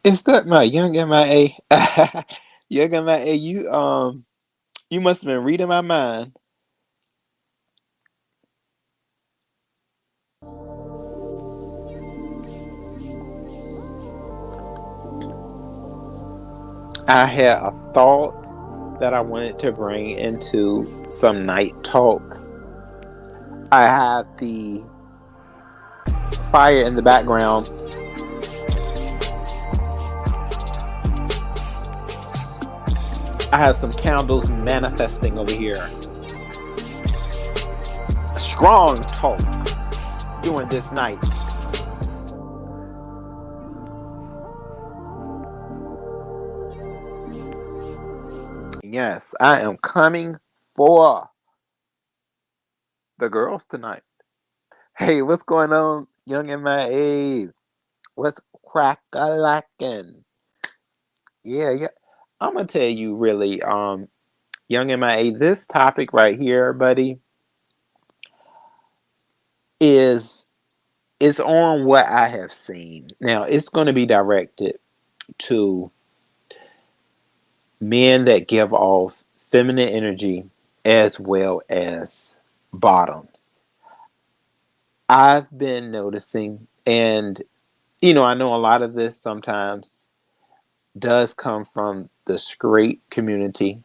Is that my young MIA? Young MIA, you must have been reading my mind. I had a thought that I wanted to bring into some night talk. I have the fire in the background. I have some candles manifesting over here. A strong talk during this night. Yes, I am coming for the girls tonight. Hey, what's going on, young MIA? What's crack-a-lackin'? Yeah, yeah. I'm gonna tell you really, young MIA, this topic right here, buddy, is it's on what I have seen. Now, it's gonna be directed to men that give off feminine energy as well as bottoms. I've been noticing, and I know a lot of this sometimes does come from the straight community,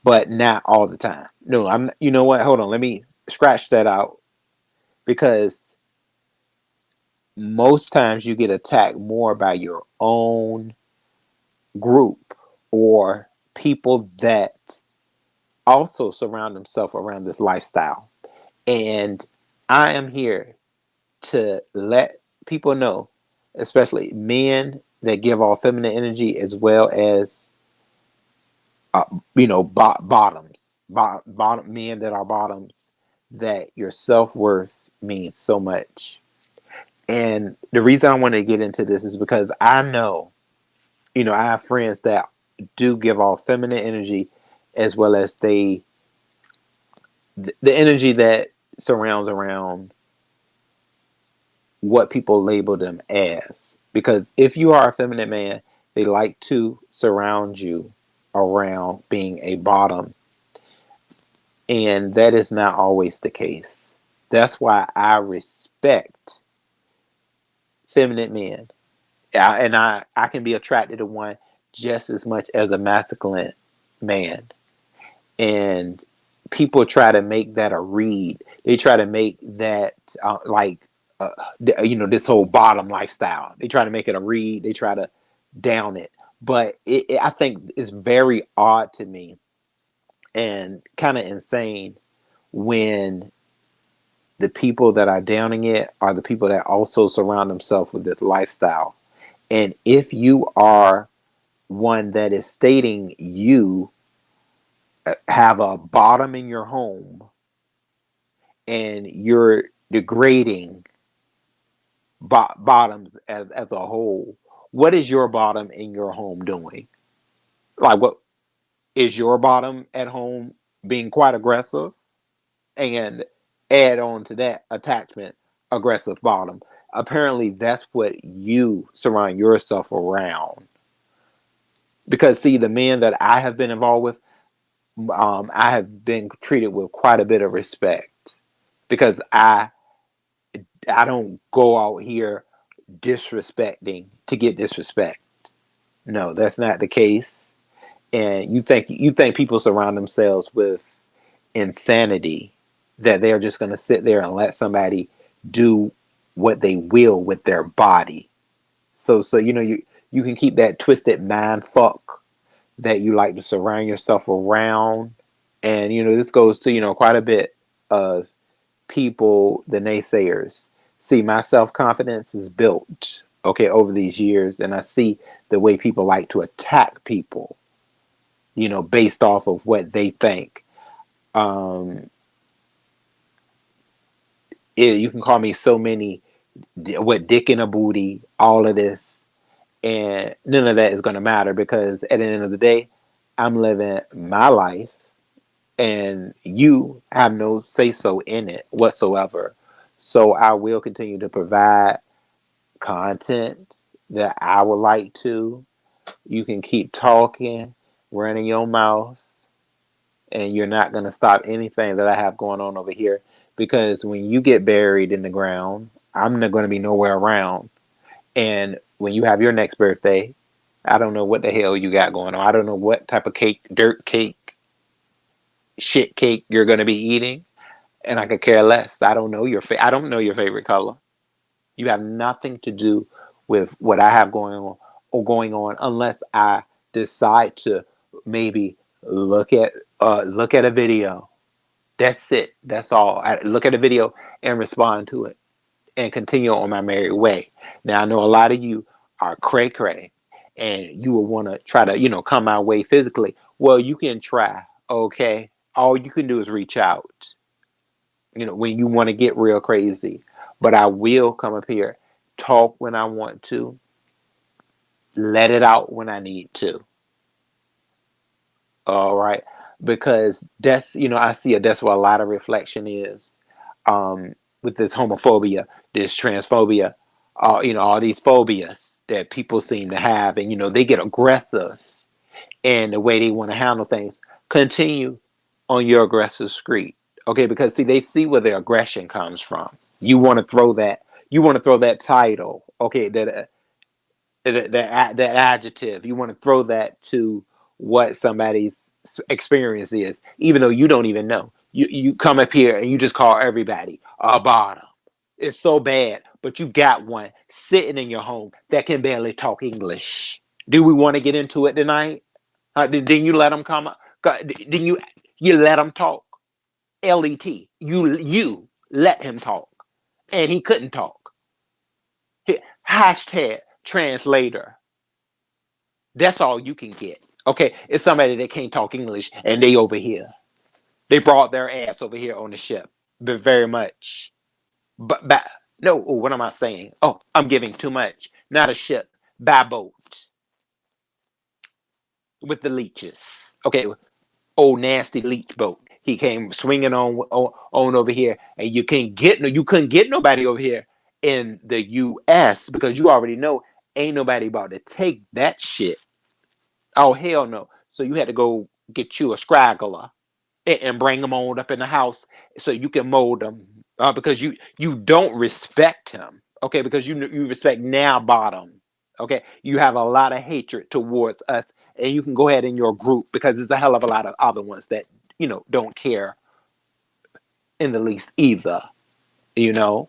but not all the time. No, I'm. You know what? Hold on. Let me scratch that out because most times you get attacked more by your own group or people that also surround themselves around this lifestyle. And I am here to let people know, especially men that give off feminine energy as well as uh, bottoms, bottom men that are bottoms, that your self worth means so much. And the reason I want to get into this is because I know, I have friends that do give off feminine energy as well as the energy that surrounds around what people label them as. Because if you are a feminine man, they like to surround you around being a bottom. And that is not always the case. That's why I respect feminine men. And I can be attracted to one just as much as a masculine man. And people try to make that a read. They try to make that uh, this whole bottom lifestyle. They try to make it a read. They try to down it. But I think it's very odd to me and kind of insane when the people that are downing it are the people that also surround themselves with this lifestyle. And if you are one that is stating you have a bottom in your home and you're degrading bottoms as a whole, what is your bottom in your home doing? Like, what is your bottom at home being quite aggressive? And add on to that attachment, aggressive bottom. Apparently, that's what you surround yourself around. Because, see, the men that I have been involved with, I have been treated with quite a bit of respect because I don't go out here disrespecting to get disrespect. No, that's not the case. And you think people surround themselves with insanity that they're just going to sit there and let somebody do what they will with their body. So you can keep that twisted mind fuck that you like to surround yourself around. And this goes to quite a bit of people, the naysayers. See, my self-confidence is built, okay, over these years, and I see the way people like to attack people, based off of what they think. Um, you can call me so many, what dick in a booty, all of this, and none of that is going to matter because at the end of the day, I'm living my life, and you have no say so in it whatsoever. So I will continue to provide content that I would like to, you can keep talking, running your mouth, and you're not going to stop anything that I have going on over here. Because when you get buried in the ground, I'm not going to be nowhere around. And when you have your next birthday, I don't know what the hell you got going on. I don't know what type of cake, dirt cake, shit cake you're going to be eating, and I could care less. I don't know I don't know your favorite color. You have nothing to do with what I have going on unless I decide to maybe look at a video. That's it. That's all. I look at a video and respond to it and continue on my merry way. Now I know a lot of you are cray cray and you will want to try to, come my way physically. Well, you can try, okay? All you can do is reach out, when you want to get real crazy. But I will come up here, talk when I want to, let it out when I need to. All right. Because I see that's where a lot of reflection is, with this homophobia, this transphobia, all these phobias that people seem to have. And, they get aggressive in the way they want to handle things. Continue on your aggressive streak. Okay. Because see, they see where their aggression comes from. You want to throw that title. Okay. That adjective, you want to throw that to what somebody's experience is, even though you don't even know. You come up here and you just call everybody a bottom. It's so bad, but you got one sitting in your home that can barely talk English. Do we want to get into it tonight? Didn't you let them come up? Didn't you let him talk? Let you let him talk, and he couldn't talk. Hashtag translator. That's all you can get. Okay, it's somebody that can't talk English and they over here. They brought their ass over here on the ship. But very much. But no, what am I saying? Oh, I'm giving too much. Not a ship, by boat with the leeches. Okay, old nasty leech boat. He came swinging on over here, and you couldn't get nobody over here in the U.S. because you already know ain't nobody about to take that shit. Oh hell no! So you had to go get you a scraggler and bring them on up in the house so you can mold them, because you don't respect him. Okay, because you respect now bottom. Okay, you have a lot of hatred towards us, and you can go ahead in your group because there's a hell of a lot of other ones that don't care in the least either. You know,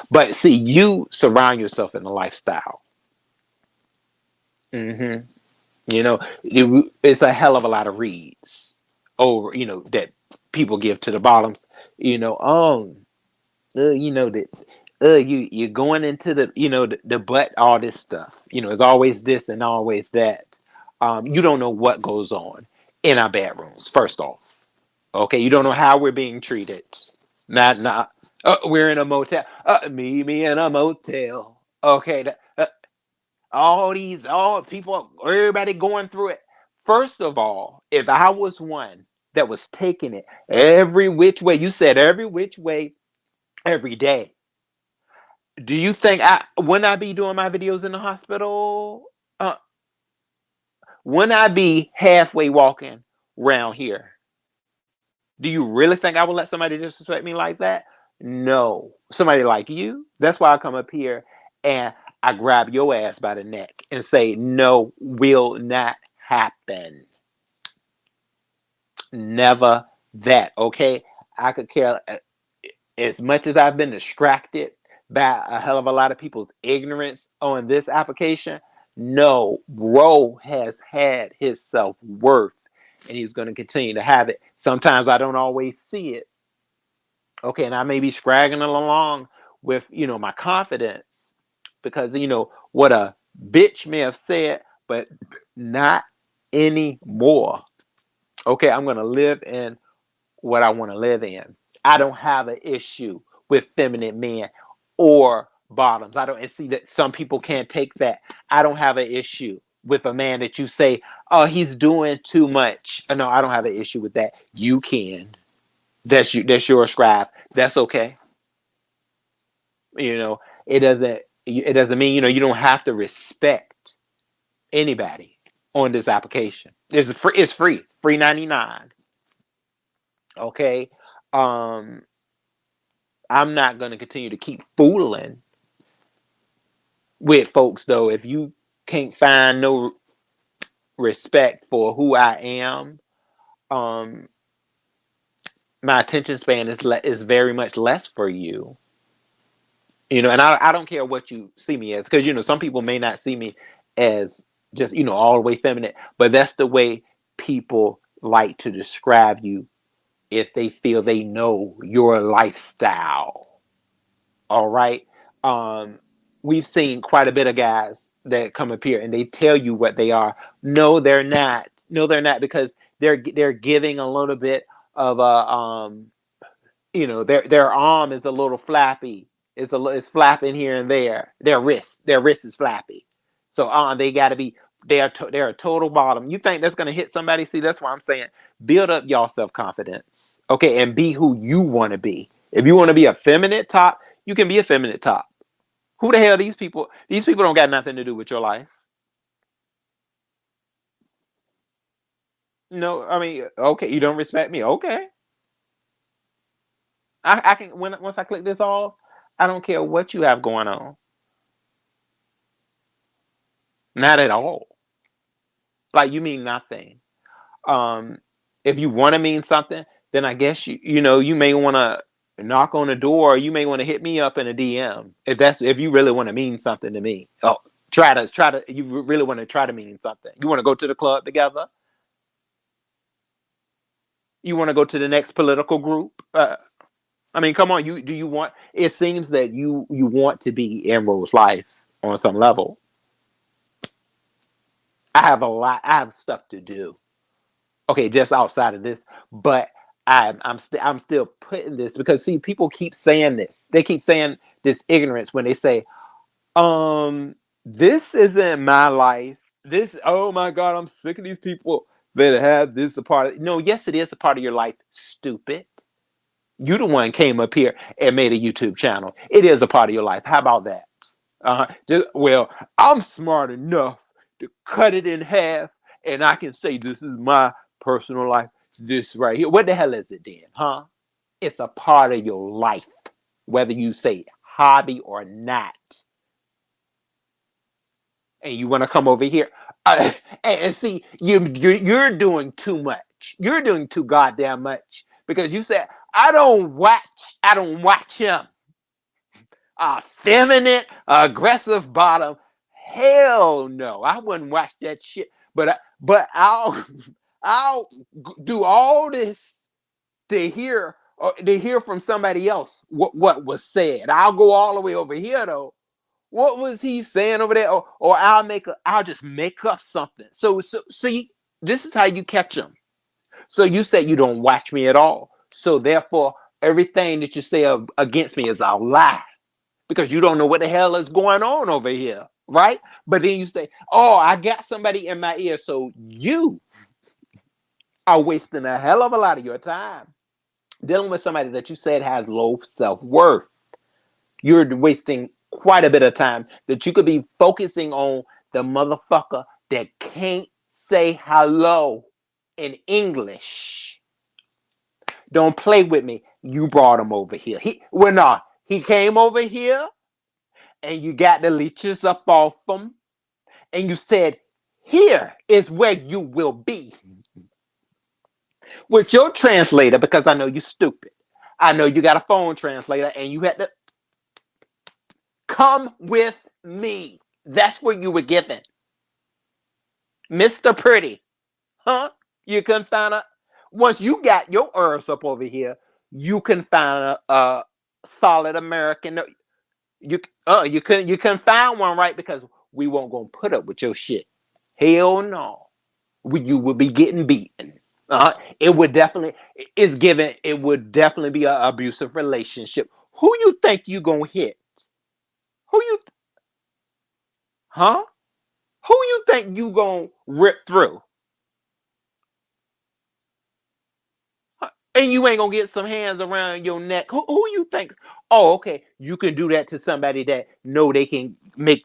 but see, you surround yourself in a lifestyle. Hmm. It's a hell of a lot of reads over, that people give to the bottoms. That you're going into the butt, all this stuff. It's always this and always that. You don't know what goes on in our bedrooms. First off, okay, you don't know how we're being treated. Not. We're in a motel. Meet me in a motel. Okay, all people, everybody going through it. First of all, if I was one that was taking it every which way, you said every which way, every day. Do you think when I be doing my videos in the hospital? Uh, when I be halfway walking around here? Do you really think I would let somebody disrespect me like that? No. Somebody like you. That's why I come up here and I grab your ass by the neck and say, no, will not happen. Never that. Okay. I could care as much as I've been distracted by a hell of a lot of people's ignorance on this application. No, Ro has had his self worth and he's going to continue to have it. Sometimes I don't always see it. Okay, and I may be scragging along with my confidence because what a bitch may have said, but not anymore. Okay, I'm gonna live in what I want to live in. I don't have an issue with feminine men or bottoms. I don't and see that some people can't take that. I don't have an issue with a man that you say, oh, he's doing too much. No, I don't have an issue with that. You can. That's your scribe. That's okay. It doesn't. It doesn't mean, you don't have to respect anybody on this application. It's free 99. Okay. Um, I'm not gonna continue to keep fooling with folks though. If you can't find no respect for who I am, um, my attention span is very much less for you. And I don't care what you see me as, because some people may not see me as just all the way feminine, but that's the way people like to describe you if they feel they know your lifestyle. All right. um we've seen quite a bit of guys that come up here and they tell you what they are. No, they're not. No, they're not, because they're giving a little bit of a their arm is a little flappy. It's flapping here and there. Their wrist is flappy. So they got to be. They're a total bottom. You think that's gonna hit somebody? See, that's why I'm saying build up y'all self confidence, okay, and be who you want to be. If you want to be a feminine top, you can be a feminine top. Who the hell are these people? These people don't got nothing to do with your life. No, I mean, okay, you don't respect me. Okay, I can once I click this off, I don't care what you have going on. Not at all. Like, you mean nothing. Um, if you want to mean something, then I guess you may want to knock on the door. Or you may want to hit me up in a DM if you really want to mean something to me. Oh, try to. You really want to try to mean something. You want to go to the club together. You want to go to the next political group. I mean, come on. Do you want? It seems that you want to be in Rose life on some level. I have stuff to do. Okay, just outside of this, but I'm still putting this, because see, people keep saying this. They keep saying this ignorance when they say, this isn't my life. This, oh my God, I'm sick of these people that have this a part of. No, yes, it is a part of your life. Stupid. You the one came up here and made a YouTube channel. It is a part of your life. How about that? Well, I'm smart enough to cut it in half, and I can say this is my personal life. This right here. What the hell is it then, huh? It's a part of your life, whether you say hobby or not. And you want to come over here, and see, you're doing too much. You're doing too goddamn much, because you said I don't watch him. A feminine, aggressive bottom. Hell no, I wouldn't watch that shit. But I'll I'll do all this to hear from somebody else what was said. I'll go all the way over here though. What was he saying over there? Or I'll just make up something. So see, this is how you catch them. So you say you don't watch me at all. So therefore, everything that you say against me is a lie, because you don't know what the hell is going on over here, right? But then you say, "Oh, I got somebody in my ear," so you are wasting a hell of a lot of your time dealing with somebody that you said has low self worth. You're wasting quite a bit of time that you could be focusing on the motherfucker that can't say hello in English. Don't play with me. You brought him over here. He came over here and you got the leeches up off him, and you said, "Here is where you will be." With your translator, because I know you're stupid. I know you got a phone translator, and you had to come with me. That's what you were given. Mr. Pretty. Huh? You couldn't find a. Once you got your earth up over here, you can find a solid American. You couldn't find one, right? Because we won't gonna put up with your shit. Hell no. You would be getting beaten. It would definitely it's given. It would definitely be an abusive relationship. Who you think you gonna hit? Who you huh? Who you think you gonna rip through? And you ain't gonna get some hands around your neck. Who you think? Oh, okay. You can do that to somebody that know they can make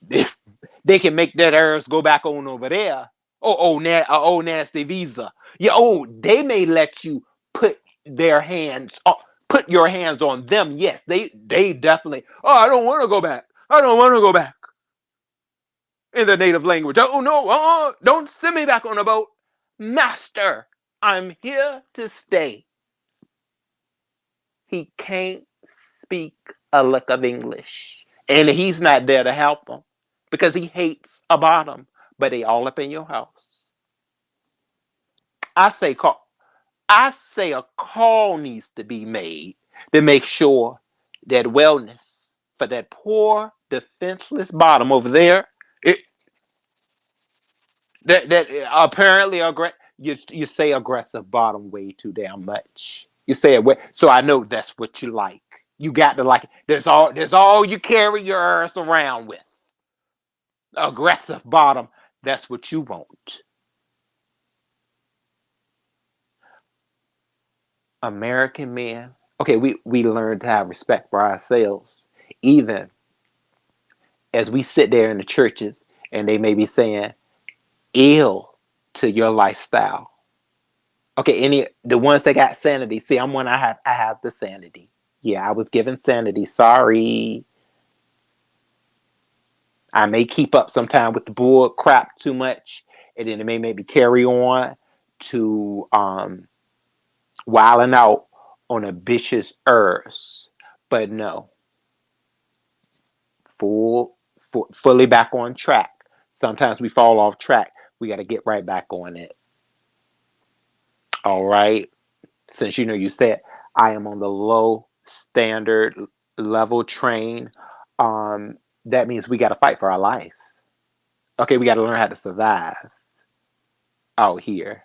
they can make that heirs go back on over there. Oh, nasty visa. Yeah. Oh, they may let you put their hands put your hands on them. Yes, they definitely. Oh, I don't want to go back. I don't want to go back in the native language. Oh no, don't send me back on a boat, master. I'm here to stay. He can't speak a lick of English. And he's not there to help them because he hates a bottom, but they all up in your house. I say call. I say a call needs to be made to make sure that wellness for that poor defenseless bottom over there. It, that apparently you say aggressive bottom way too damn much. You say it way, so I know that's what you like. You got to like it. There's all you carry your ass around with. Aggressive bottom. That's what you want. American men. Okay, we learn to have respect for ourselves, even as we sit there in the churches and they may be saying ill to your lifestyle. Okay, any the ones that got sanity. See, I'm one I have the sanity. Yeah, I was given sanity. Sorry. I may keep up sometime with the bull crap too much, and then it may make me carry on to wilding out on ambitious herbs. But no, fully back on track. Sometimes we fall off track. We got to get right back on it. All right. Since you said I am on the low standard level train, that means we got to fight for our life. Okay, we got to learn how to survive out here.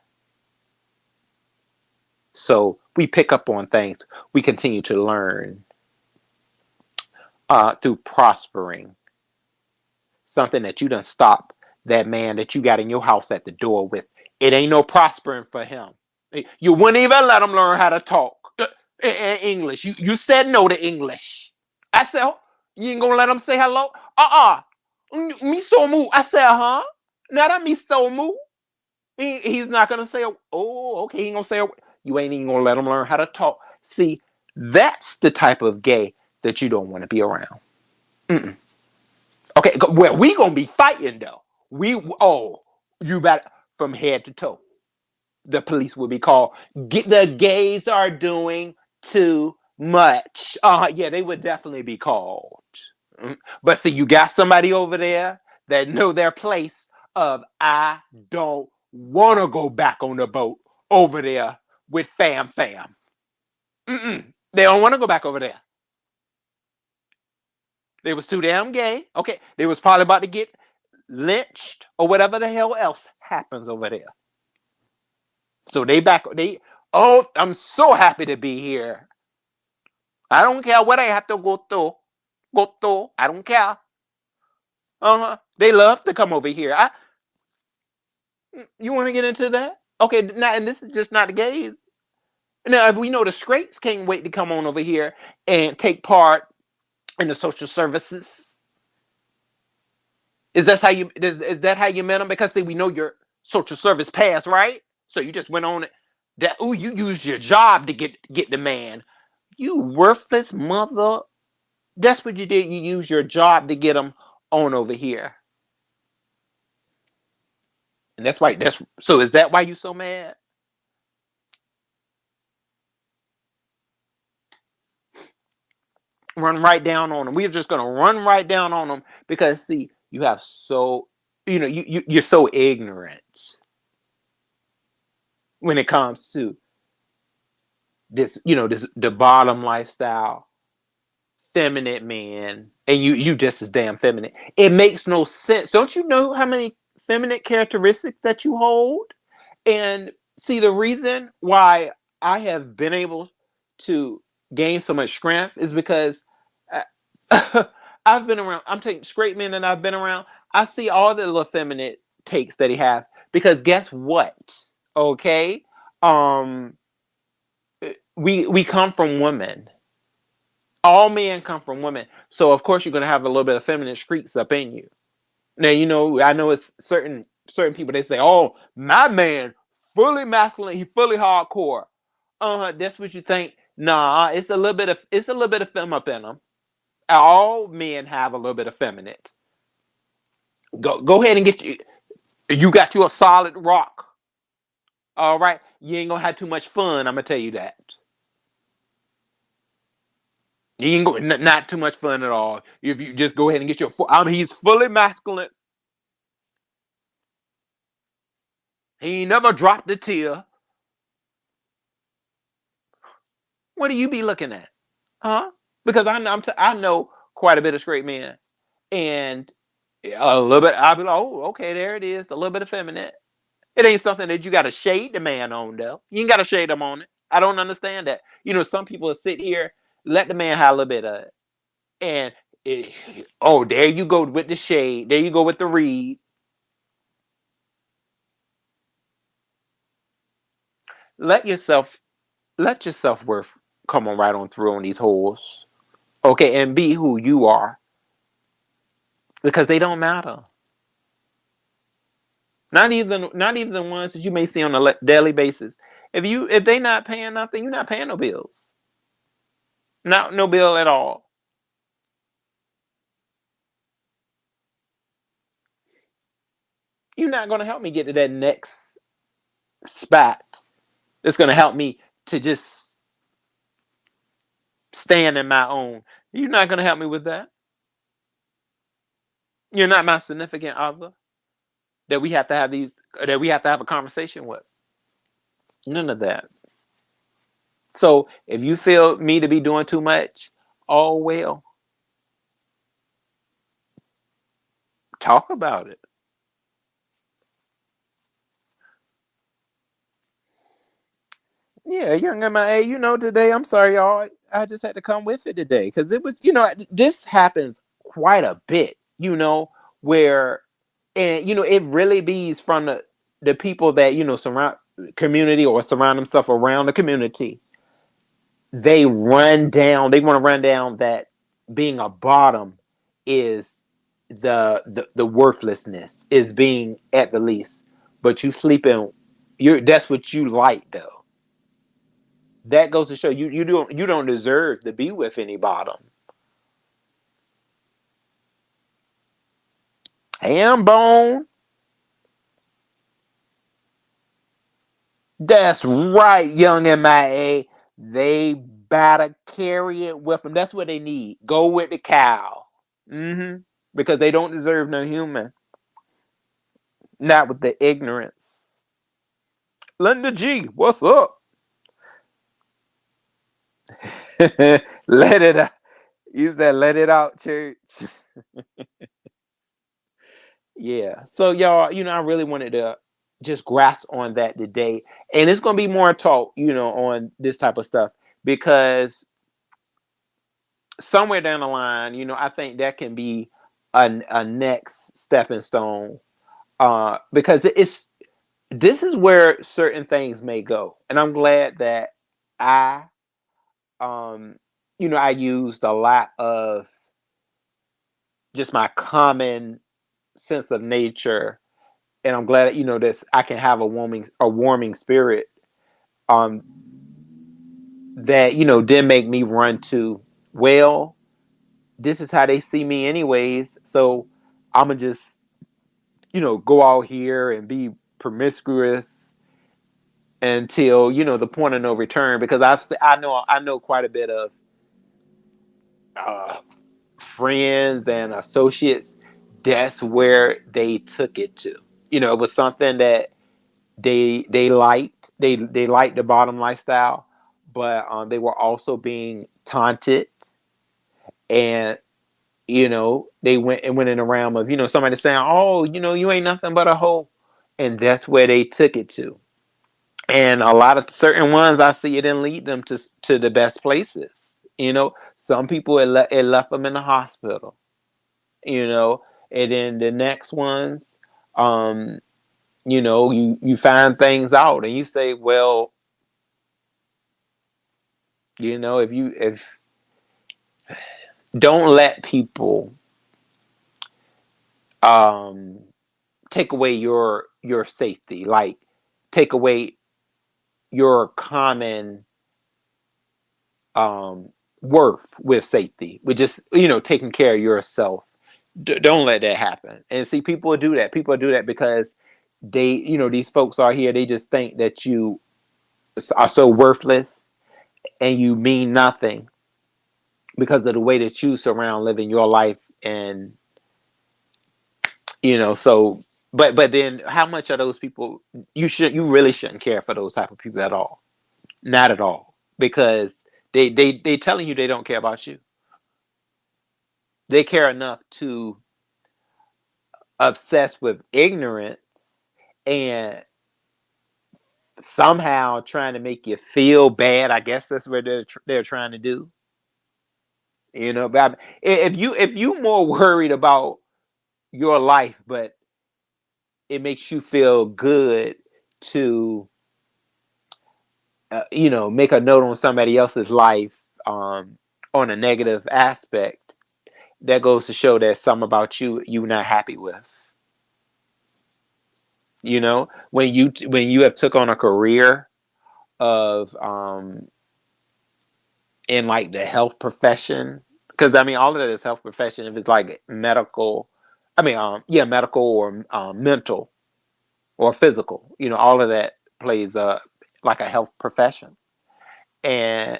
So we pick up on things. We continue to learn through prospering. Something that you done stop that man that you got in your house at the door with. It ain't no prospering for him. You wouldn't even let him learn how to talk in English. You said no to English. I said, "Oh, you ain't gonna let him say hello? Me so moo." I said, huh? Now that me so moo. He's not gonna say, oh, okay. He ain't gonna say, you ain't even gonna let him learn how to talk. See, that's the type of gay that you don't want to be around. Mm-mm. Okay, well, we gonna be fighting though. You bet from head to toe. The police will be called. The gays are doing too much. Yeah, they would definitely be called. But see, you got somebody over there that know their place of I don't want to go back on the boat over there with fam fam. They don't want to go back over there. They was too damn gay. Okay, they was probably about to get lynched or whatever the hell else happens over there. So they back. I'm so happy to be here. I don't care what I have to go through. Go through. I don't care. They love to come over here. You want to get into that? Okay, now and this is just not the gays. Now, if we know the straights can't wait to come on over here and take part in the social services, is that how you met them? Because see, we know your social service pass, right? So you just went on it. You used your job to get the man. You worthless mother. That's what you did. You used your job to get them on over here. And that's right. So is that why you so mad? Run right down on them. We're just gonna run right down on them because see, you have so you're so ignorant when it comes to this the bottom lifestyle, feminine man, and you just as damn feminine. It makes no sense. Don't you know how many feminine characteristics that you hold? And see, the reason why I have been able to gain so much strength is because I've been around. I'm taking straight men that I've been around. I see all the little feminine takes that he have because guess what? Okay, um, we come from women. All men come from women. So of course you're gonna have a little bit of feminine streaks up in you. Now, I know it's certain people, they say, "Oh, my man, fully masculine, he fully hardcore." That's what you think. Nah, it's a little bit of fem up in them. All men have a little bit of feminine. Go ahead and you got you a solid rock. All right, you ain't gonna have too much fun. I'm gonna tell you that. You ain't not too much fun at all. If you just go ahead and get your I mean, he's fully masculine. He ain't never dropped a tear. What do you be looking at? Huh? Because I know quite a bit of straight men, and a little bit. I'll be like, oh, okay, there it is, a little bit of feminine. It ain't something that you got to shade the man on, though. You ain't got to shade him on it. I don't understand that. Some people will sit here, let the man have a little bit of it, and it, oh, there you go with the shade. There you go with the read. Let yourself, let your self worth come on right on through on these holes, okay, and be who you are because they don't matter. Not even the ones that you may see on a daily basis. If they not paying nothing, you're not paying no bills. Not no bill at all. You're not gonna help me get to that next spot. It's gonna help me to just stand in my own. You're not gonna help me with that. You're not my significant other that we have to have a conversation with. None of that. So if you feel me to be doing too much, oh well, talk about it. Yeah, young MIA, today, I'm sorry, y'all. I just had to come with it today because it was, this happens quite a bit, where, and, it really be from the people that, surround community or surround themselves around the community. They want to run down that being a bottom is the worthlessness is being at the least, but you sleeping, that's what you like though. That goes to show you don't deserve to be with any bottom. Ham bone. That's right, young MIA. They better carry it with them. That's what they need. Go with the cow. Because they don't deserve no human. Not with the ignorance. Linda G, what's up? Let it out. You said let it out, church. Yeah. So y'all, I really wanted to just grasp on that today. And it's gonna be more talk, on this type of stuff because somewhere down the line, I think that can be a next stepping stone. Because this is where certain things may go. And I'm glad that I I used a lot of just my common sense of nature, and I'm glad that this I can have a warming spirit um that didn't make me run to, well, this is how they see me anyways, so I'm gonna just go out here and be promiscuous until the point of no return, because I know quite a bit of uh friends and associates, that's where they took it to. It was something that they liked. They liked the bottom lifestyle, but they were also being taunted, and they went in the realm of somebody saying, "Oh, you ain't nothing but a hoe," and that's where they took it to. And a lot of certain ones, I see it didn't lead them to the best places. Some people it left them in the hospital. you know, and then the next ones, um, you find things out and you say, well, if don't let people um take away your safety, like take away your common um worth with safety, with just taking care of yourself. Don't let that happen. And see, people do that because these folks are here, they just think that you are so worthless and you mean nothing because of the way that you surround living your life. And so, but then how much are those people? You really shouldn't care for those type of people at all. Not at all, because they telling you they don't care about you. They care enough to obsess with ignorance and somehow trying to make you feel bad. I guess that's what they're trying to do. But if you more worried about your life, but it makes you feel good to make a note on somebody else's life, on a negative aspect, that goes to show that something about you not happy with. When you have took on a career of in like the health profession, because I mean all of that is health profession. If it's like medical, I mean yeah, medical or mental or physical, all of that plays like a health profession. And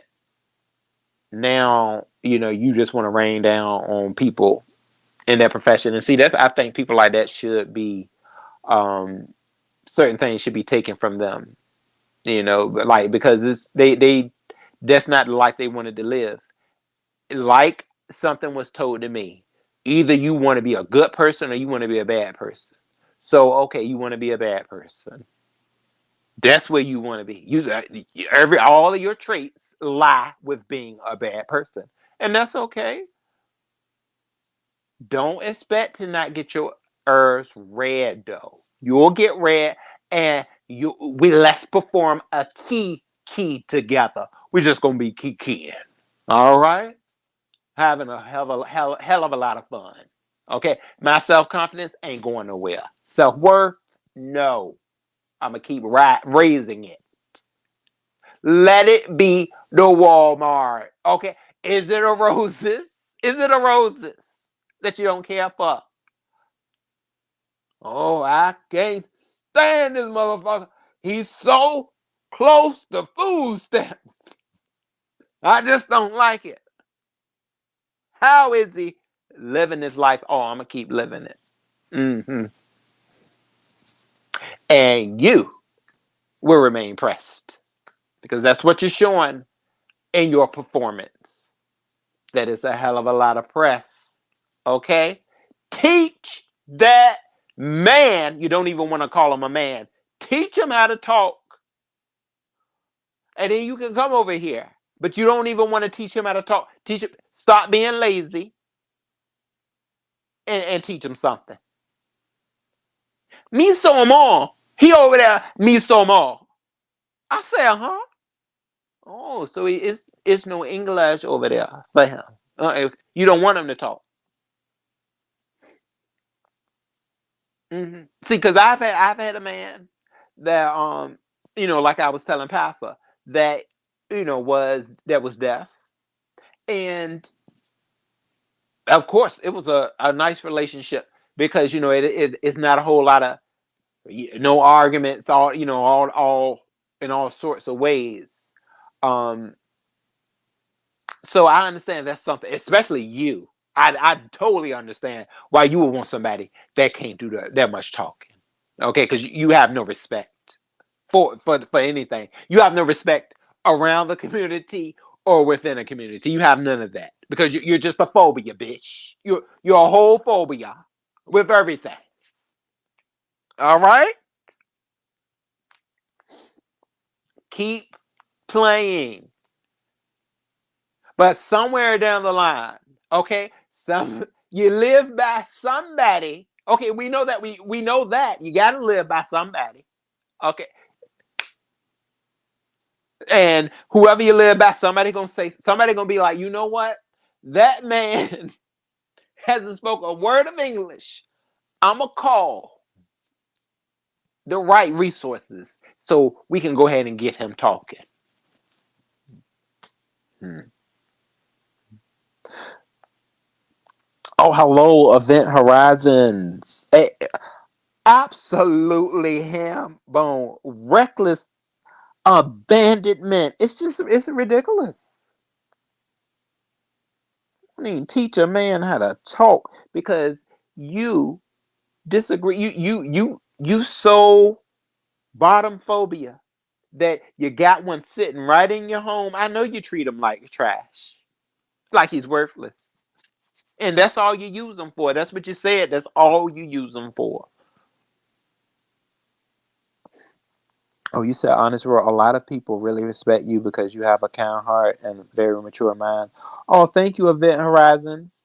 now you just want to rain down on people in that profession. And see, that's I think people like that should be um certain things should be taken from them, like, because they that's not the life they wanted to live. Like something was told to me, either you want to be a good person or you want to be a bad person. So okay, you want to be a bad person. That's where you want to be. All of your traits lie with being a bad person, and that's okay. Don't expect to not get your ears read though. You'll get read, and let's perform a key together. We're just gonna be keying. All right, having a hell of a lot of fun. Okay, my self confidence ain't going nowhere. Self worth, no. I'm gonna keep raising it. Let it be the Walmart. Okay, is it a roses? Is it a roses that you don't care for? Oh, I can't stand this motherfucker. He's so close to food stamps. I just don't like it. How is he living this life? Oh, I'm gonna keep living it. And you will remain pressed because that's what you're showing in your performance. That is a hell of a lot of press. Okay? Teach that man. You don't even want to call him a man. Teach him how to talk. And then you can come over here. But you don't even want to teach him how to talk. Teach him, stop being lazy and teach him something. Me so more. He over there, me so more. I said, huh? Oh, so it's no English over there for him. You don't want him to talk. See, because I've had a man that like I was telling Pastor, that was deaf, and of course it was a nice relationship because it's not a whole lot of no arguments, all in all sorts of ways. Um, so I understand that's something, especially you. I totally understand why you would want somebody that can't do that much talking. Okay, because you have no respect for anything. You have no respect around the community or within a community. You have none of that because you're just a phobia, bitch. You're a whole phobia with everything. All right, keep playing, but somewhere down the line, okay, you live by somebody. Okay, we know that we know that you got to live by somebody. Okay, And whoever you live by, somebody gonna be like, you know what? That man hasn't spoken a word of English. I'ma call the right resources so we can go ahead and get him talking. Hmm. Oh, hello, Event Horizons. Absolutely ham bone, reckless abandonment. It's ridiculous. I mean, teach a man how to talk because you disagree. You so bottom phobia that you got one sitting right in your home. I know you treat him like trash, like he's worthless, and that's all you use him for. That's what you said. That's all you use him for. Oh, you said honest world. A lot of people really respect you because you have a kind heart and very mature mind. Oh, thank you, Event Horizons.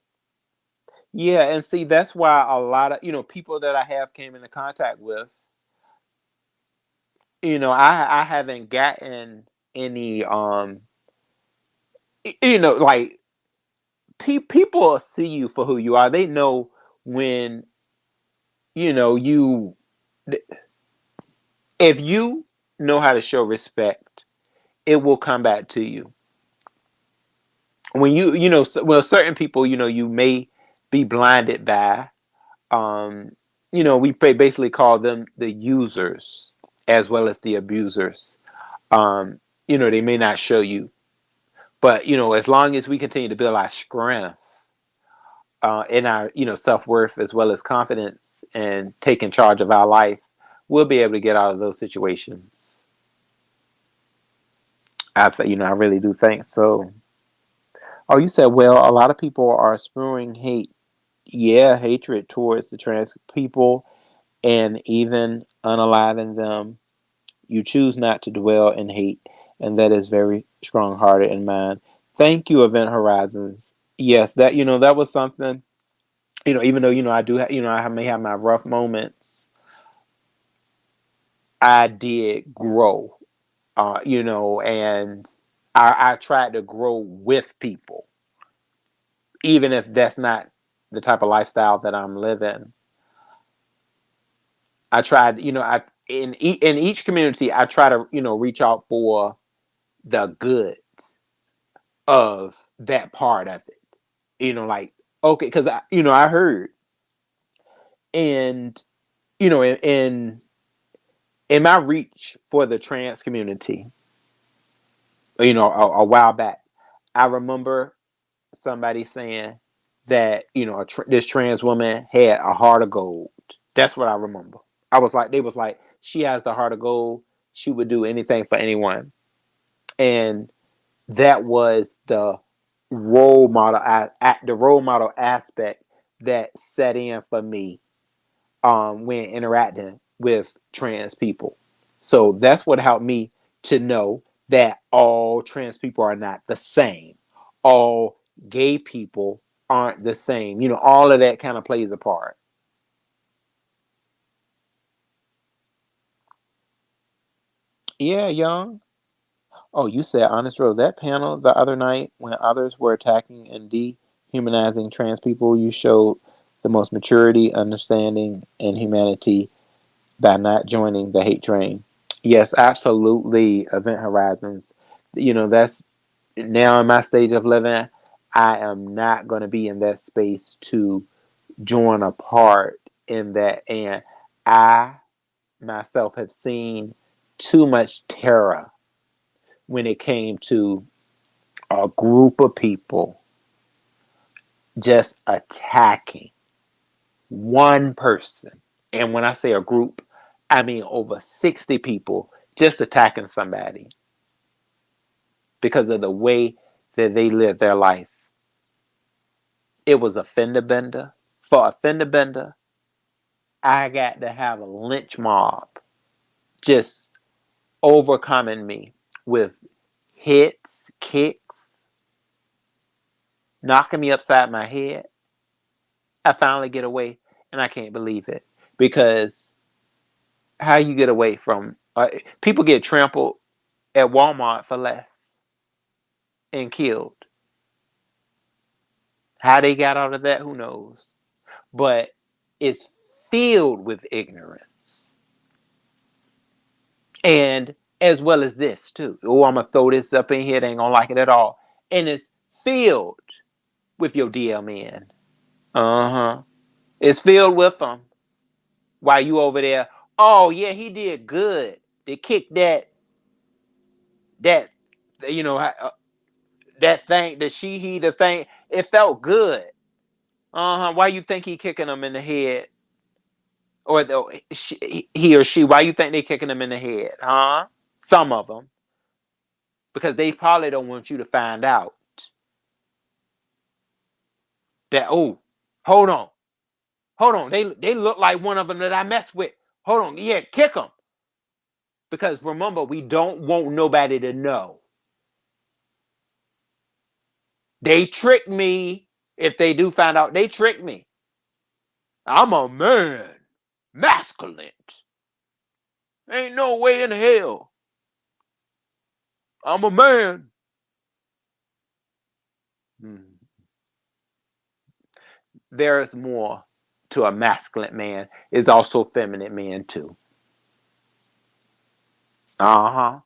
Yeah, and see, that's why a lot of people that I have came into contact with. I haven't gotten any like people see you for who you are. They know when you if you know how to show respect, it will come back to you. When well, certain people, you may be blinded by, um, we basically call them the users as well as the abusers. They may not show you, but as long as we continue to build our strength in our self-worth as well as confidence and taking charge of our life, we'll be able to get out of those situations. I really do think so. Oh, you said, well, a lot of people are spewing hate. Yeah, hatred towards the trans people and even unaliving them. You choose not to dwell in hate, and that is very strong hearted in mind. Thank you, Event Horizons. Yes, that was something. Even though I do, I may have my rough moments. I did grow, and I tried to grow with people, even if that's not the type of lifestyle that I'm living. I tried, in each community, I try to reach out for the good of that part of it. Like, okay, because I heard, and in my reach for the trans community, a while back, I remember somebody saying that this trans woman had a heart of gold. That's what I remember. They was like, she has the heart of gold. She would do anything for anyone, and that was the role model aspect that set in for me when interacting with trans people. So that's what helped me to know that all trans people are not the same. All gay people aren't the same. All of that kind of plays a part. Yeah, young. Oh, you said honest road. That panel the other night when others were attacking and dehumanizing trans people, you showed the most maturity, understanding, and humanity by not joining the hate train. Yes, absolutely. Event Horizons. That's now in my stage of living. I am not going to be in that space to join a part in that. And I myself have seen too much terror when it came to a group of people just attacking one person. And when I say a group, I mean over 60 people just attacking somebody because of the way that they live their life. It was a fender bender. For a fender bender, I got to have a lynch mob just overcoming me with hits, kicks, knocking me upside my head. I finally get away, and I can't believe it because how you get away from people get trampled at Walmart for less and killed. How they got out of that, who knows? But it's filled with ignorance. And as well as this too. Oh, I'm gonna throw this up in here, they ain't gonna like it at all. And it's filled with your DL men. Uh-huh. It's filled with them. While you over there, oh yeah, he did good. They kicked that you know that thing, the thing. It felt good. Uh-huh. Why you think he kicking them in the head? Or he or she? Why you think they kicking them in the head? Huh? Some of them, because they probably don't want you to find out that. Oh, hold on, hold on. They look like one of them that I messed with. Hold on, yeah, kick them. Because remember, we don't want nobody to know. They tricked me. If they do find out, they tricked me. I'm a man, masculine. Ain't no way in hell. I'm a man. Hmm. There's more to a masculine man. Is also feminine man too. Uh-huh.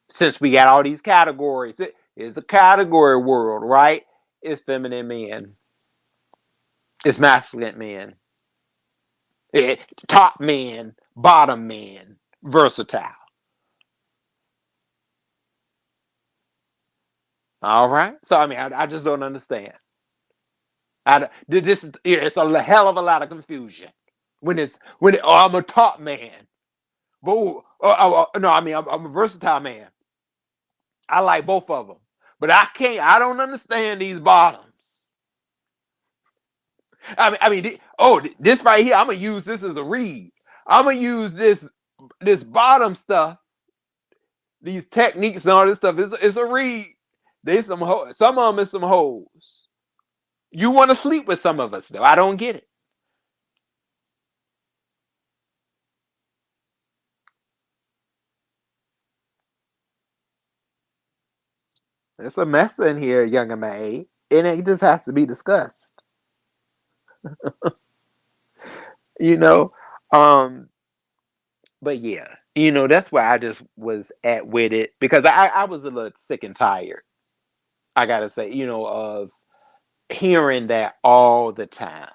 Since we got all these categories, it's a category world, right? It's feminine men. It's masculine men. It, top man, bottom man, versatile. All right. So I mean, I just don't understand. This is it's a hell of a lot of confusion when oh, I'm a top man, but no, I mean I'm a versatile man. I like both of them, but I can't. I don't understand these bottoms. This right here. I'm gonna use this as a read. I'm gonna use this bottom stuff, these techniques and all this stuff. It's a read. There's some of them is some hoes. You want to sleep with some of us though. I don't get it. It's a mess in here, younger man, and it just has to be discussed. You know, um, but yeah, that's where I just was at with it because I was a little sick and tired. I gotta say, of hearing that all the time.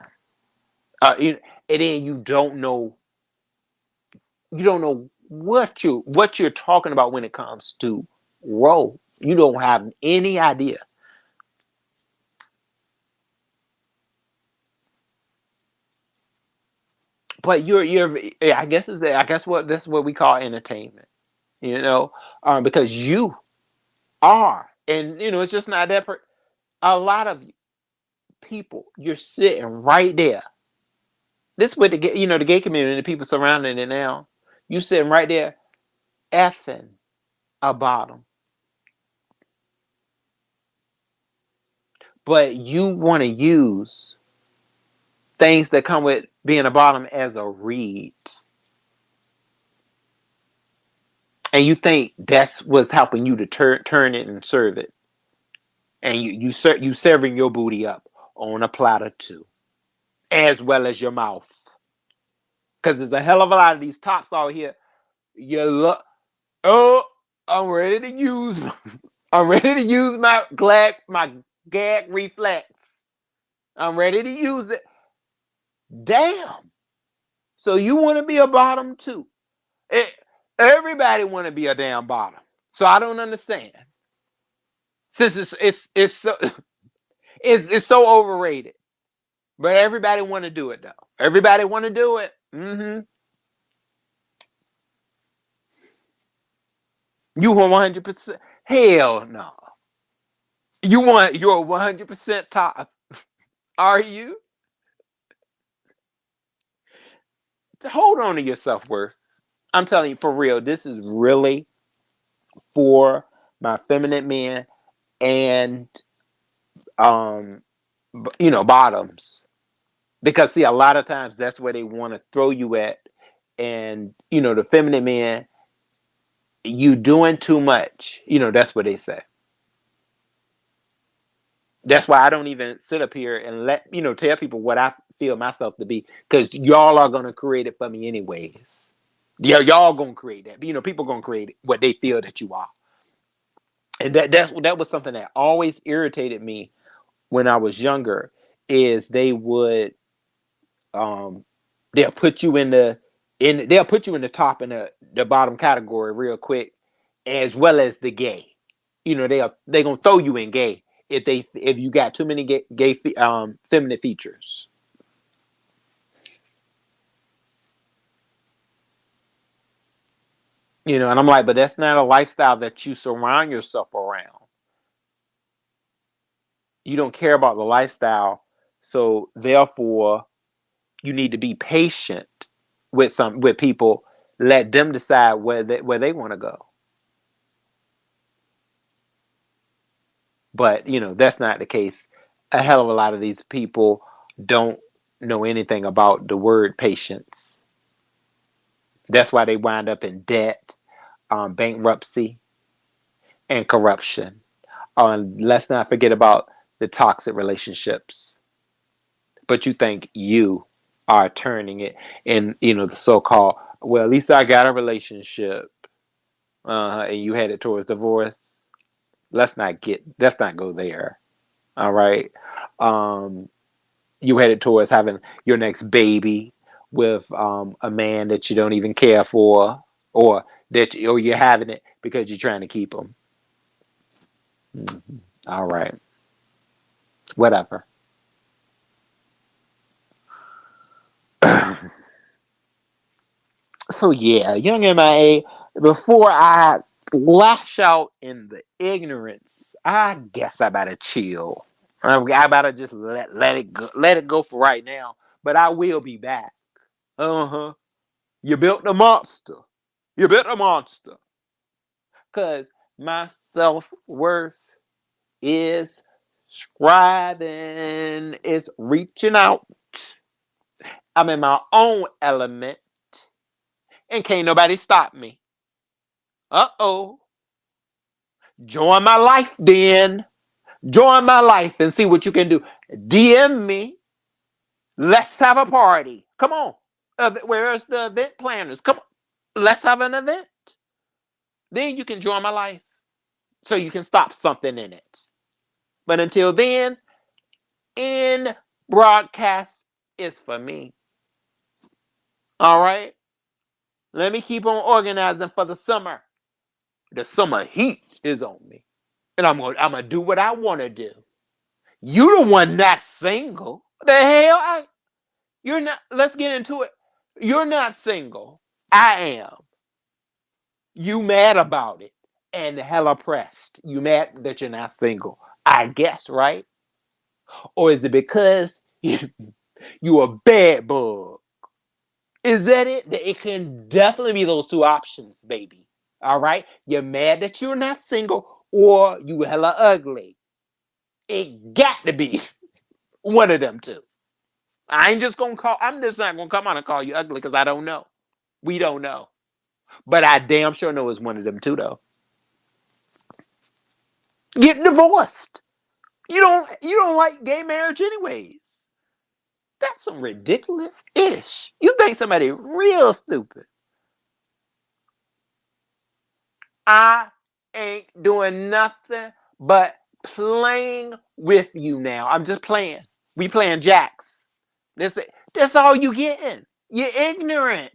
And then you don't know what you're talking about when it comes to role. You don't have any idea. But I guess what that's what we call entertainment. Because you are, and it's just not that. A lot of people, you're sitting right there. This with the gay community, the people surrounding it now. You sitting right there, effing a bottom, but you want to use things that come with being a bottom as a read, and you think that's what's helping you to turn it and serve it, and you serving your booty up on a platter too, as well as your mouth, because there's a hell of a lot of these tops out here. You look, oh, I'm ready to use, I'm ready to use my gag reflex. I'm ready to use it. Damn. So you want to be a bottom too? Everybody want to be a damn bottom. So I don't understand. Since it's so it's so overrated, but everybody want to do it though. Everybody want to do it. You want 100%? Hell no. You're 100% top. Are you? Hold on to your self worth. I'm telling you for real. This is really for my feminine men and bottoms, because see, a lot of times that's where they want to throw you at, and the feminine man, You doing too much. That's what they say. That's why I don't even sit up here and tell people what I feel myself to be, because y'all are gonna create it for me anyways. Yeah, y'all gonna create that. People gonna create what they feel that you are, and that was something that always irritated me when I was younger. Is they would um they'll put you they'll put you in the top and the bottom category real quick, as well as the gay. They gonna throw you in gay if you got too many gay feminine features. And I'm like, but that's not a lifestyle that you surround yourself around. You don't care about the lifestyle, so therefore you need to be patient with people. Let them decide where they want to go. But that's not the case. A hell of a lot of these people don't know anything about the word patience. That's why they wind up in debt, bankruptcy, and corruption. Let's not forget about the toxic relationships. But you think you are turning it, and the so-called, well, at least I got a relationship, and you headed towards divorce. Let's not go there. All right. Um, you headed towards having your next baby with a man that you don't even care for, or or you're having it because you're trying to keep him. Mhm. All right, whatever. So yeah, young MIA. Before I lash out in the ignorance, I guess I better chill. I better just let it go for right now. But I will be back. Uh-huh. You built a monster. You built a monster. Cause my self-worth is scribing. It's reaching out. I'm in my own element. And can't nobody stop me. Uh-oh. Join my life then. Join my life and see what you can do. DM me. Let's have a party. Come on. Where's the event planners? Come on. Let's have an event. Then you can join my life. So you can stop something in it. But until then, in broadcast is for me. All right? Let me keep on organizing for the summer. The summer heat is on me. And I'm gonna do what I want to do. You the one not single. The hell? You're not. Let's get into it. You're not single. I am. You mad about it and hella pressed. You mad that you're not single. I guess, right? Or is it because you a bad bug? Is that it? It can definitely be those two options, baby. All right? You're mad that you're not single, or you hella ugly. It got to be one of them two. I'm just not gonna come on and call you ugly because I don't know. We don't know. But I damn sure know it's one of them two though. Get divorced. You don't like gay marriage anyways. That's some ridiculous ish. You think somebody real stupid. I ain't doing nothing but playing with you now. I'm just playing. We playing jacks. That's all you getting. You're ignorant.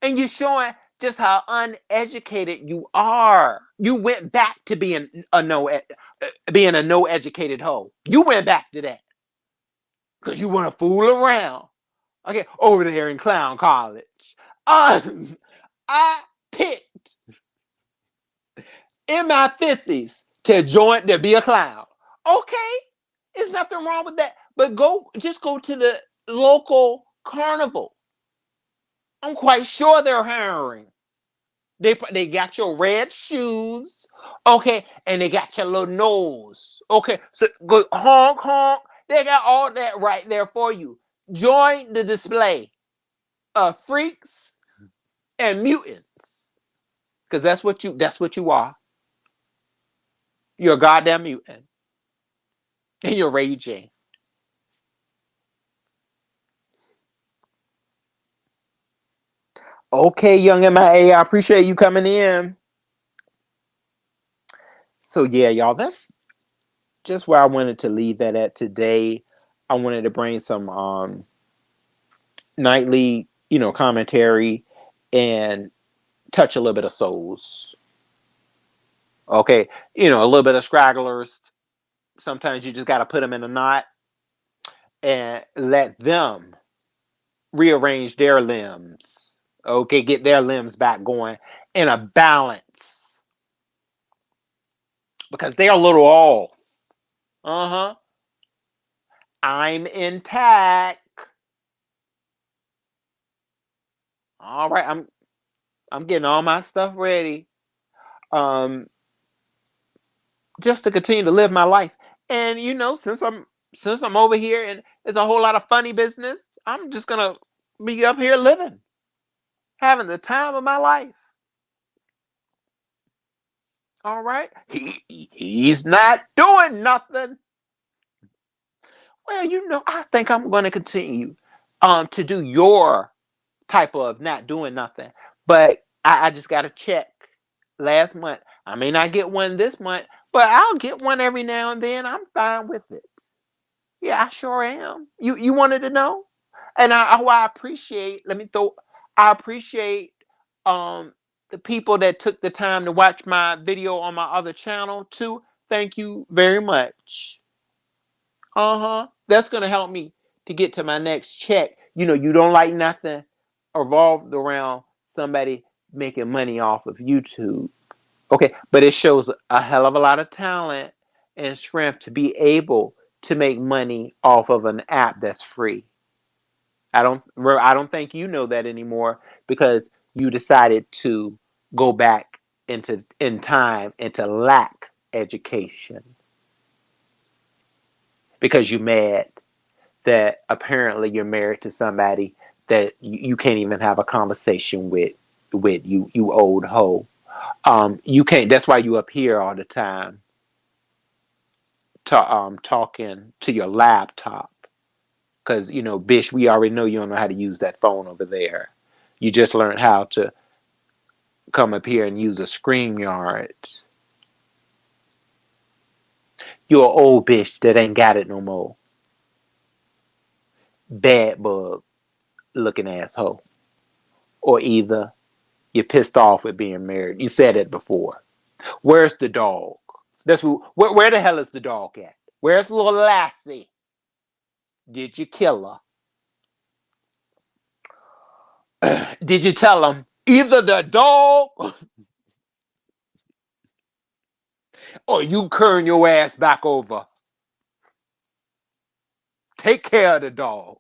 And you're showing just how uneducated you are. You went back to being a no educated hoe. You went back to that because you want to fool around. Okay, over there in clown college. I picked in my 50s to be a clown. Okay, there's nothing wrong with that. But just go to the local carnival. I'm quite sure they're hiring. They got your red shoes, okay, and they got your little nose, okay. So go honk honk. They got all that right there for you. Join the display of freaks and mutants. Because that's what you are. You're a goddamn mutant. And you're raging. Okay, young MIA, I appreciate you coming in. So yeah, y'all, that's just where I wanted to leave that at today. I wanted to bring some nightly, commentary and touch a little bit of souls. Okay, a little bit of scragglers. Sometimes you just got to put them in a knot and let them rearrange their limbs. Okay, get their limbs back going in a balance because they're a little off. Uh huh. I'm intact. All right, I'm getting all my stuff ready. Um, just to continue to live my life. And since I'm over here and there's a whole lot of funny business, I'm just gonna be up here living, having the time of my life. All right. He's not doing nothing. Well, I think I'm gonna continue to do your type of not doing nothing. But I just got a check last month. I may not get one this month, but I'll get one every now and then. I'm fine with it. Yeah, I sure am. You wanted to know, and I appreciate. Let me throw. I appreciate um the people that took the time to watch my video on my other channel too. Thank you very much. That's gonna help me to get to my next check. You don't like nothing revolved around somebody making money off of YouTube. Okay, but it shows a hell of a lot of talent and strength to be able to make money off of an app that's free. I don't think you know that anymore because you decided to go back in time into lack education because you're mad that apparently you're married to somebody that you can't even have a conversation with you old hoe. You can't. That's why you up here all the time, talking to your laptop. Because bitch, we already know you don't know how to use that phone over there. You just learned how to come up here and use a StreamYard. You're an old bitch that ain't got it no more. Bad bug looking asshole. Or either you're pissed off with being married. You said it before. Where's the dog? Where the hell is the dog at? Where's little Lassie? Did you kill her? Did you tell him either the dog or you turn your ass back over? Take care of the dog.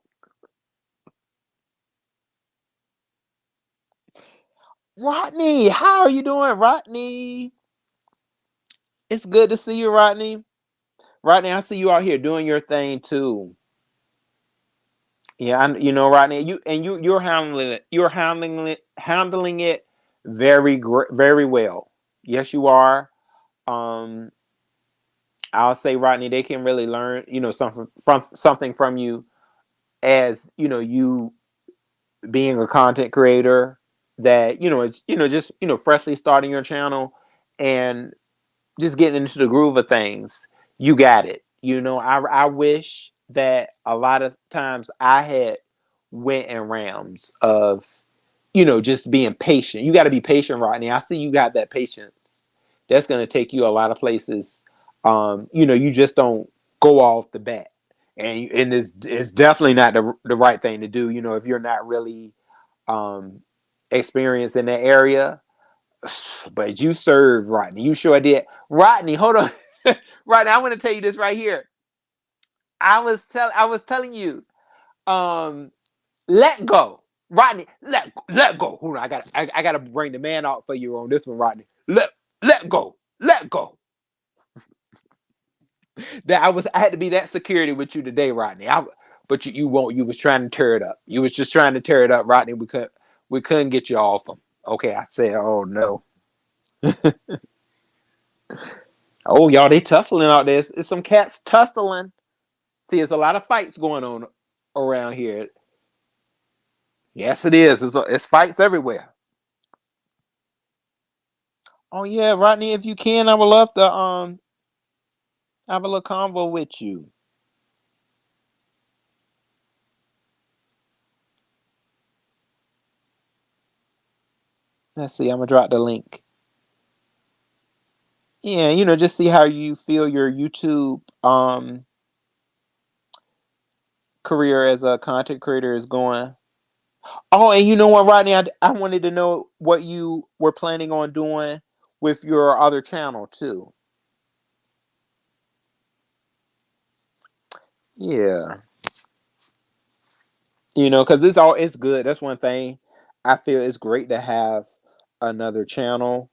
Rodney, how are you doing, Rodney? It's good to see you, Rodney. Rodney, I see you out here doing your thing too. Yeah, Rodney, you're handling it. You're handling it very well. Yes, you are. Um, I'll say, Rodney, they can really learn, something from you as you being a content creator that it's just freshly starting your channel and just getting into the groove of things. You got it. I wish that a lot of times I had went in rounds of just being patient. You got to be patient, Rodney. I see you got that patience. That's going to take you a lot of places. You just don't go off the bat, and it's definitely not the right thing to do. If you're not really experienced in that area. But you served, Rodney. You sure did. Rodney, hold on. Rodney, I want to tell you this right here. I was telling you, um, let go. Rodney, let go. Hold on, I gotta bring the man out for you on this one, Rodney. Let go. Let go. I had to be that security with you today, Rodney. But you won't. You was trying to tear it up. You was just trying to tear it up, Rodney. We couldn't get you off them. Okay, I said, oh no. Oh, y'all, they tussling out there. It's some cats tussling. See, there's a lot of fights going on around here. Yes, it is. It's fights everywhere. Oh yeah, Rodney, if you can, I would love to have a little convo with you. Let's see. I'm gonna drop the link. Yeah, just see how you feel your YouTube career as a content creator is going. Oh, and you know what, Rodney? I wanted to know what you were planning on doing with your other channel too. Yeah, because it's good. That's one thing I feel it's great to have another channel.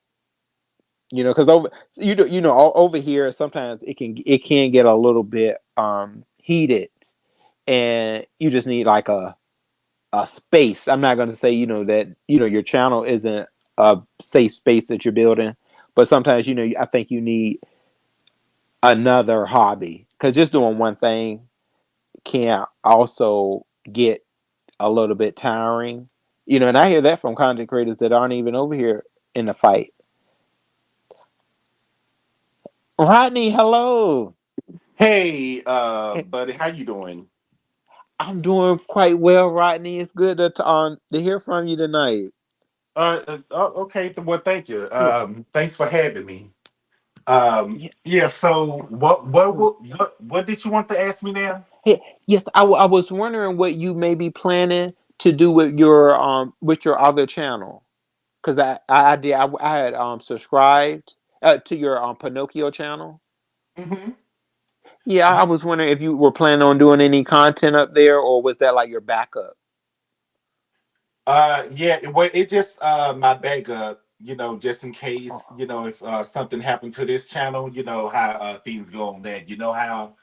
Because over over here sometimes it can get a little bit heated, and you just need like a space. I'm not going to say that your channel isn't a safe space that you're building, but sometimes I think you need another hobby because just doing one thing can also get a little bit tiring. And I hear that from content creators that aren't even over here in the fight. Rodney, hello. Hey, Eh, buddy, how you doing? I'm doing quite well, Rodney. It's good to hear from you tonight. Okay. Well, thank you. Yeah, Thanks for having me. yeah. Yeah. So, what did you want to ask me now? Hey, yes, I was wondering what you may be planning to do with your other channel, because I had subscribed to your Pinocchio channel. hmm Yeah, I was wondering if you were planning on doing any content up there, or was that like your backup? yeah. Well, it just my backup. Just in case. Oh, If something happened to this channel, you know how things go on that. You know how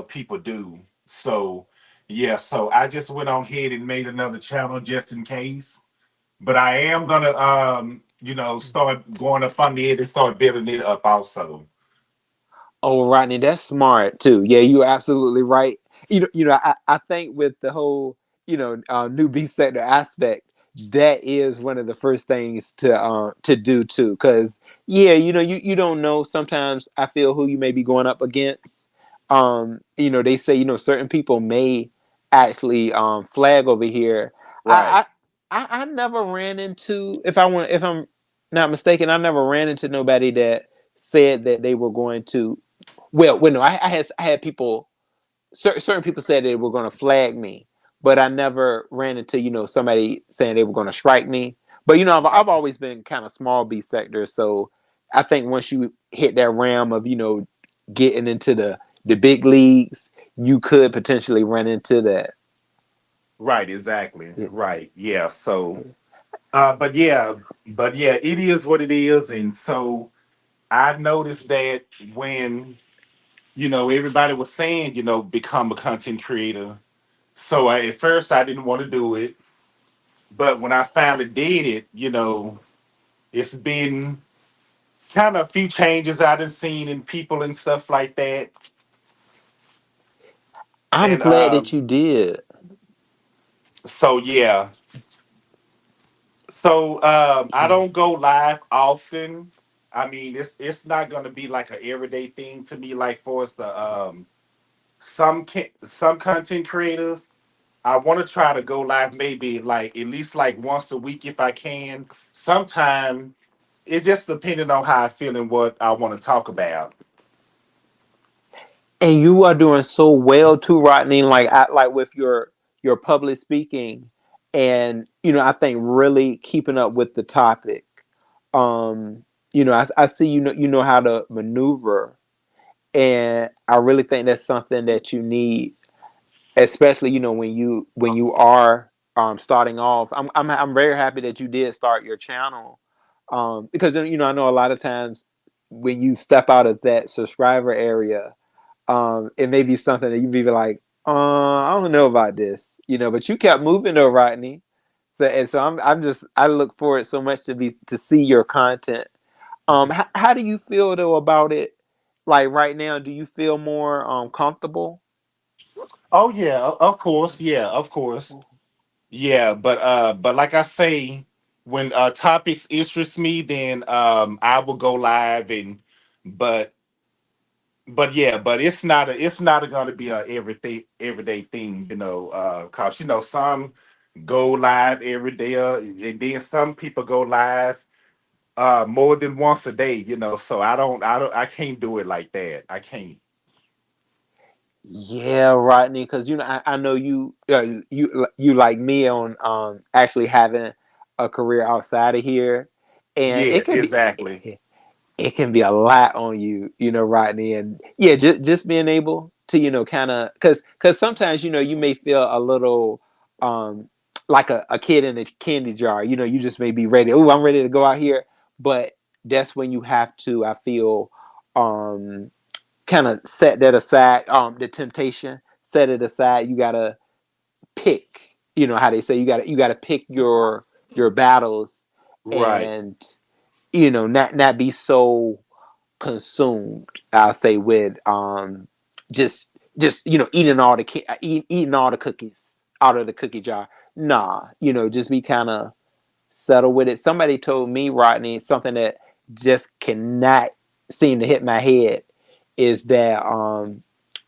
people do. So, yeah. So I just went on ahead and made another channel just in case. But I am gonna start going up on it and start building it up also. oh, Rodney, that's smart too. Yeah, you're absolutely right. I think with the whole, new B sector aspect, that is one of the first things to do too. Because yeah, you don't know sometimes. I feel who you may be going up against. They say certain people may actually flag over here. I Right. I never ran into if I'm not mistaken, I never ran into nobody that said that they were going to well, no, I had people. Certain people said they were going to flag me, but I never ran into somebody saying they were going to strike me. But I've always been kind of small B sector, so I think once you hit that realm of getting into the big leagues, you could potentially run into that. Right. Exactly. Yeah. Right. Yeah. So, but yeah, it is what it is, and so I noticed that when everybody was saying become a content creator. So at first I didn't want to do it, but when I finally did it, it's been kind of a few changes I done seen in people and stuff like that. I'm And glad that you did. so yeah. So I don't go live often. I mean, it's not gonna be like an everyday thing to me. Like for us, the some content creators, I want to try to go live maybe like at least like once a week if I can. Sometime it just depending on how I feel and what I want to talk about. And you are doing so well too, Rodney. Like with your public speaking, and I think really keeping up with the topic. I see you know how to maneuver, and I really think that's something that you need, especially when you are starting off. I'm very happy that you did start your channel, because I know a lot of times when you step out of that subscriber area, it may be something that you be like, I don't know about this, but you kept moving though, Rodney. So I look forward so much to see your content. How do you feel though about it? Like right now, do you feel more comfortable? Oh yeah, of course, yeah, of course. Yeah, but like I say, when topics interest me, then I will go live and but but it's not gonna be a everyday thing, cause some go live every day, and then some people go live more than once a day, so I can't do it like that. I can't. Yeah, Rodney, because I know you like me on actually having a career outside of here, and Yeah, it can be exactly. it can be a lot on you, Rodney, and yeah, just being able to kind of because sometimes you may feel a little um like a kid in a candy jar, you just may be ready. Oh, I'm ready to go out here, but that's when you have to. I feel um kind of set that aside. The temptation, set it aside. You gotta pick. You know how they say you gotta pick your battles, Right, and not be so consumed. I'll say with just eating all the eating all the cookies out of the cookie jar. Nah, just be kind of settle with it. Somebody told me, Rodney, something that just cannot seem to hit my head is that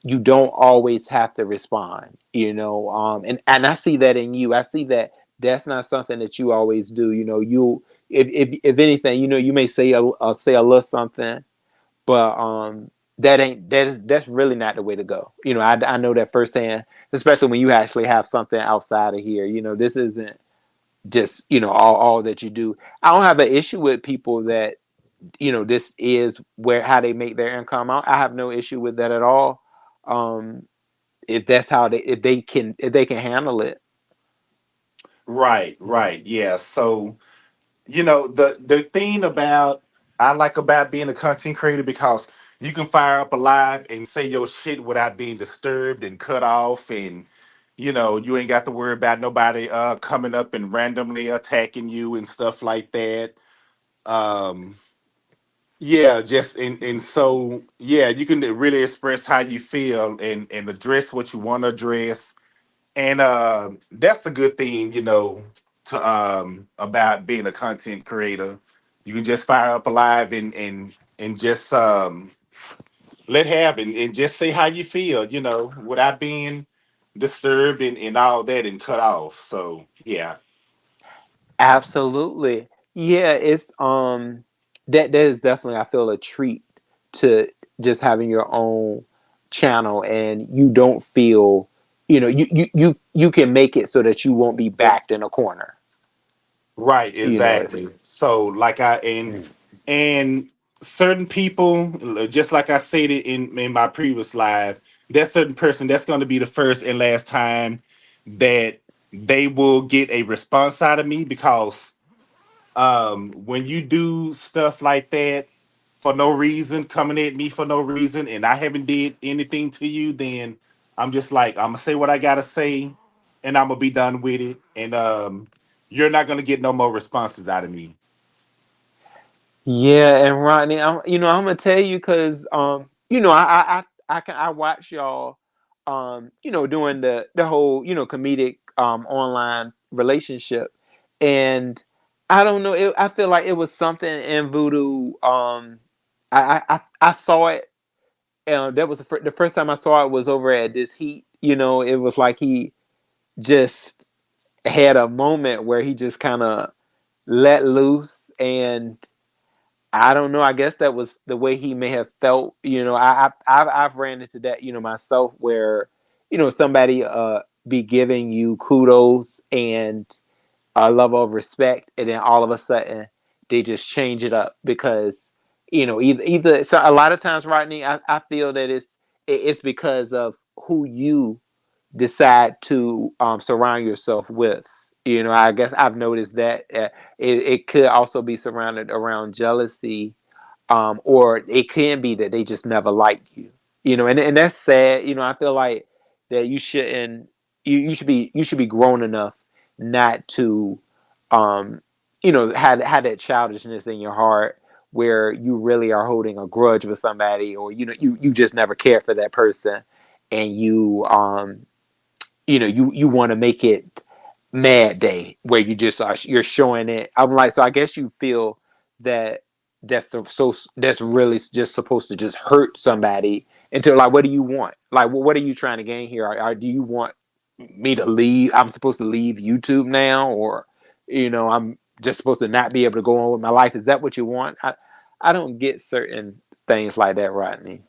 you don't always have to respond, and I see that in you. I see that that's not something that you always do. You if anything, you may say a little something, but that's really not the way to go. I know that firsthand, especially when you actually have something outside of here. This isn't just all that you do. I don't have an issue with people that this is where how they make their income out. I have no issue with that at all. um if that's how they can handle it. right. Yeah. So the thing about I like about being a content creator because you can fire up a live and say your shit without being disturbed and cut off, and you ain't got to worry about nobody coming up and randomly attacking you and stuff like that. Um yeah, just and so yeah, you can really express how you feel and address what you want to address, and that's a good thing, to about being a content creator. You can just fire up a live and just let happen and just say how you feel, without being disturbed and all that and cut off. So yeah. Absolutely. Yeah, it's that is definitely, I feel, a treat to just having your own channel, and you don't feel you can make it so that you won't be backed in a corner. Right, It's exactly. So like and certain people, just like I stated in my previous live, that certain person that's going to be the first and last time that they will get a response out of me, because when you do stuff like that for no reason, coming at me for no reason, and I haven't did anything to you, then I'm just like, I'm gonna say what I gotta say, and I'm gonna be done with it, and you're not gonna get no more responses out of me. Yeah, and Rodney, I'm gonna tell you because I watch y'all doing the whole comedic online relationship, and I don't know, I feel like it was something in Voodoo. I saw it. That was the first time I saw it was over at this heat. It was like he just had a moment where he just kind of let loose, and I don't know. I guess that was the way he may have felt. I've ran into that, myself, where somebody be giving you kudos and a level of respect, and then all of a sudden they just change it up because either so a lot of times, Rodney, I feel that it's because of who you decide to surround yourself with. I guess I've noticed that it could also be surrounded around jealousy, or it can be that they just never liked you. And that's sad. I feel like that you shouldn't. You should be grown enough not to, um, have that childishness in your heart where you really are holding a grudge with somebody, or you just never cared for that person, and you want to make it mad day where you're showing it. I'm like, so I guess you feel that that's really just supposed to just hurt somebody until, like, what do you want? Like, what are you trying to gain here? Or do you want me to leave? I'm supposed to leave YouTube now, or I'm just supposed to not be able to go on with my life? Is that what you want? I don't get certain things like that, Rodney.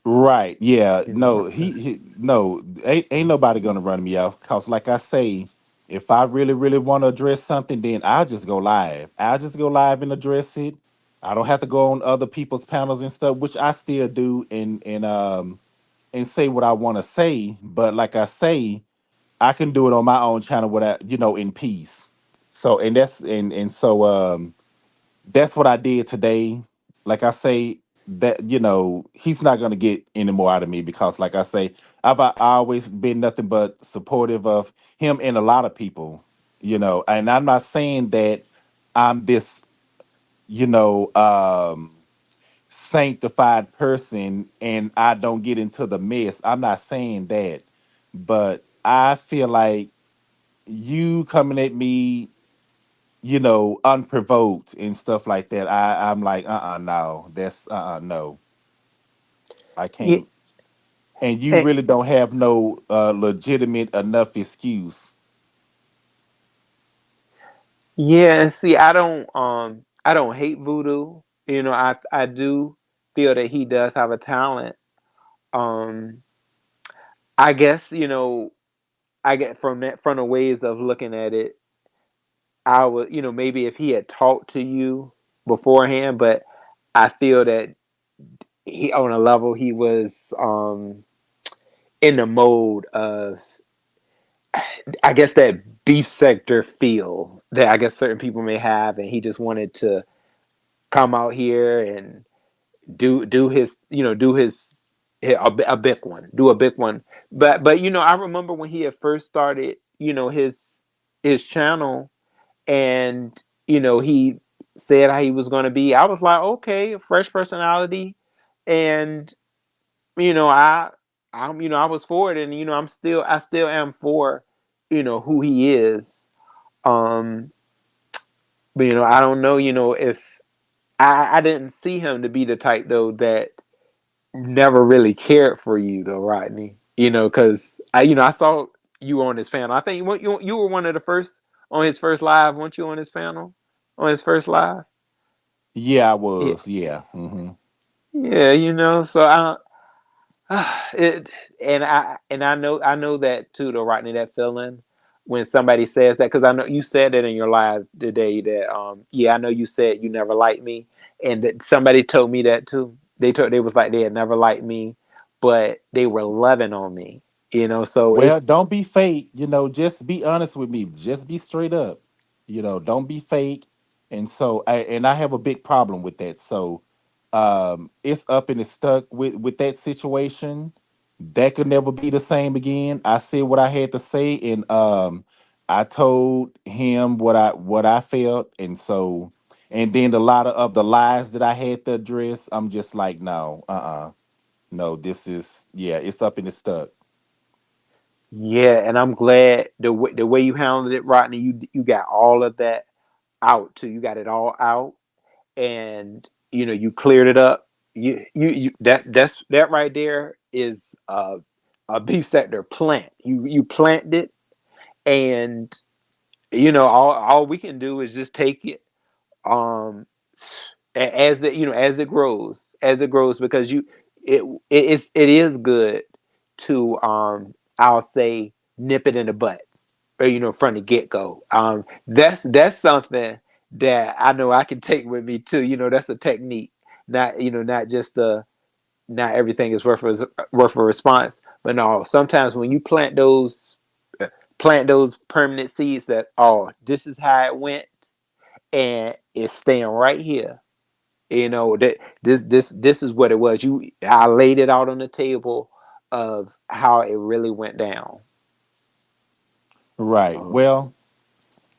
Right. Yeah. You No, know. he no, ain't nobody gonna run me off. Cause like I say, if I really, really want to address something, then I'll just go live. I'll just go live and address it. I don't have to go on other people's panels and stuff, which I still do and say what I want to say. But like I say, I can do it on my own channel without, in peace. So and that's and so that's what I did today. Like I say, that he's not gonna get any more out of me because, like I say, I always been nothing but supportive of him and a lot of people. And I'm not saying that I'm this, you know, um, sanctified person and I don't get into the mess. I'm not saying that, but I feel like you coming at me, unprovoked and stuff like that. I'm like, no, that's no, I Yeah, can't. And you eh, really don't have no legitimate enough excuse. yeah. And see, I don't hate Voodoo. I do feel that he does have a talent. Um, I guess I get from the ways of looking at it. I would, maybe if he had talked to you beforehand, but I feel that he, on a level, he was in the mode of, I guess, that beast sector feel that I guess certain people may have, and he just wanted to come out here and do his, do a big one, do a big one. But I remember when he had first started, his channel, and he said how he was going to be. I was like, okay, fresh personality, and I was for it, and I still am for who he is. Um, but I don't know, if I didn't see him to be the type though that never really cared for you though, Rodney. Because I saw you on his panel. I think you were one of the first on his first live. Weren't you on his panel on his first live? Yeah, I Yeah, was. Yeah. yeah. So it and I know that too though, Rodney. That feeling when somebody says that, because I know you said it in your live today that yeah, I know you said you never liked me, and that somebody told me that too. They was like they had never liked me, but they were loving on me. So Well, it's don't be fake. Just be honest with me. Just be straight up. Don't be fake. And I have a big problem with that. So, it's up and it's stuck with that situation. That could never be the same again. I said what I had to say, and I told him what I felt, and then a lot of the lies that I had to address. I'm just like, no, no. This is, yeah. It's up and it's stuck. yeah, and I'm glad the way you handled it, Rodney. You got all of that out too. You got it all out, and you cleared it up. That right there is a B sector plant. You plant it, and all we can do is just take it um as it grows, because it is good to I'll say nip it in the butt, or, from the get-go. That's something that I know I can take with me too. That's a technique, not just the not everything is worth a response, but no, sometimes when you plant those permanent seeds, that, oh, this is how it went, and it's staying right here. That this is what it was. I laid it out on the table of how it really went down. Right. um Well,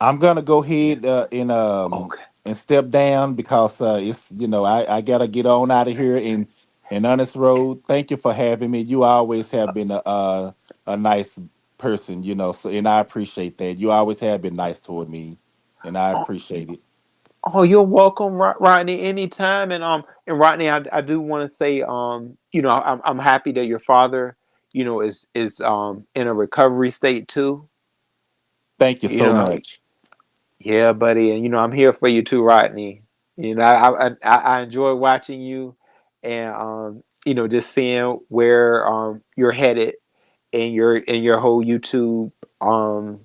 I'm gonna go yeah. ahead and Okay. and step down because it's I gotta get on out of here and honest road. Thank you for having me. You always have been a nice person, so and I appreciate that. You always have been nice toward me, and I Oh, appreciate it. oh, you're welcome, Rodney, anytime. And Rodney, I do want to say, I'm happy that your father, is in a recovery state too. Thank you You so know, much. yeah, buddy, and I'm here for you too, Rodney. I enjoy watching you, and just seeing where you're headed in your whole YouTube um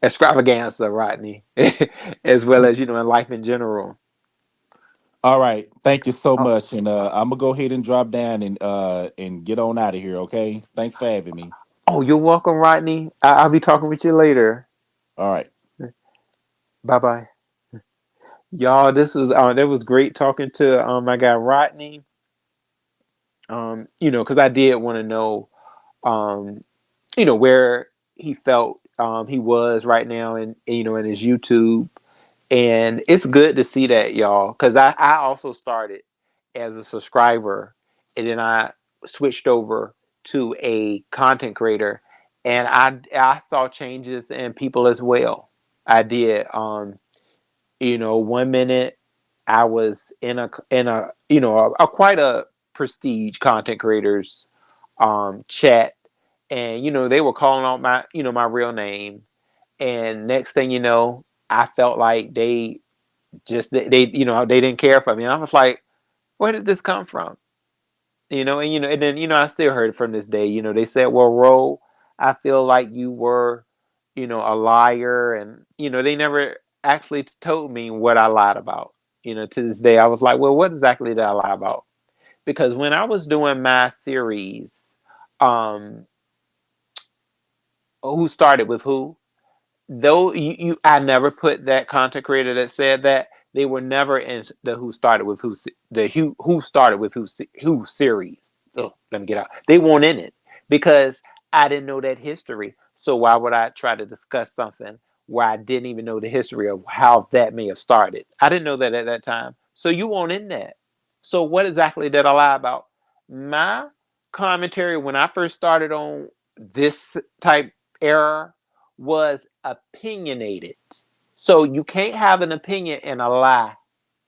extravaganza, Rodney, as well as in life in general. All right, thank you so Oh, much, and I'm gonna go ahead and drop down and get on out of here. Okay, thanks for having me. oh, you're welcome, Rodney. I'll be talking with you later. All right. Bye bye, y'all. That was great talking to my guy Rodney. Because I did want to know um where he felt he was right now in his YouTube. And it's good to see that, y'all, because I also started as a subscriber, and then I switched over to a content creator, and I saw changes in people as well. I did. 1 minute I was in a a quite a prestige content creators chat, and they were calling out my real name, and next thing you know, I felt like they didn't care for me, and I was like, where did this come from? And then I still heard it from this day. They said, well, Ro, I feel like you were a liar, and they never actually told me what I lied about. To this day I was like, well, what exactly did I lie about? Because when I was doing my series, um who started with who, though I never put that content creator that said that, they were never in the who started with who started with who series. Oh, let me get out. They weren't in it because I didn't know that history. So why would I try to discuss something where I didn't even know the history of how that may have started? I didn't know that at that time. So you weren't in that. So what exactly did I lie about? My commentary when I first started on this type era was opinionated. So you can't have an opinion and a lie.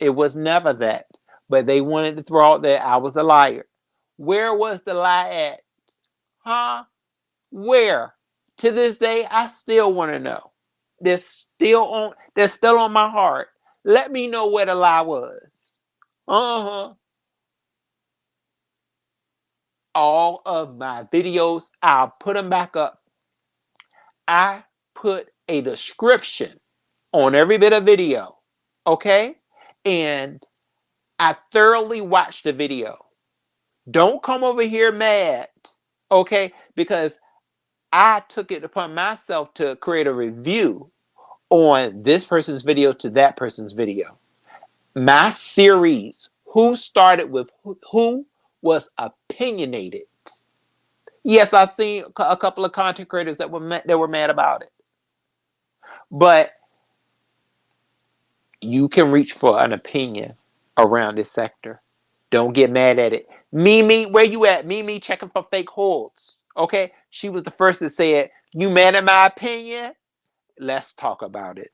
It was never that. But they wanted to throw out that I was a liar. Where was the lie at? Huh? Where? To this day, I still want to know. They're still on my heart. Let me know where the lie was. Uh-huh. All of my videos, I'll put them back up. I put a description on every bit of video. Okay? And I thoroughly watched the video. Don't come over here mad. Okay? Because I took it upon myself to create a review on this person's video to that person's video. My series, who started with who, was opinionated. Yes, I've seen a couple of content creators that were mad about it. But you can reach for an opinion around this sector. Don't get mad at it. Mimi, where you at? Mimi checking for fake holds. Okay? She was the first to say it. You mad at my opinion? Let's talk about it.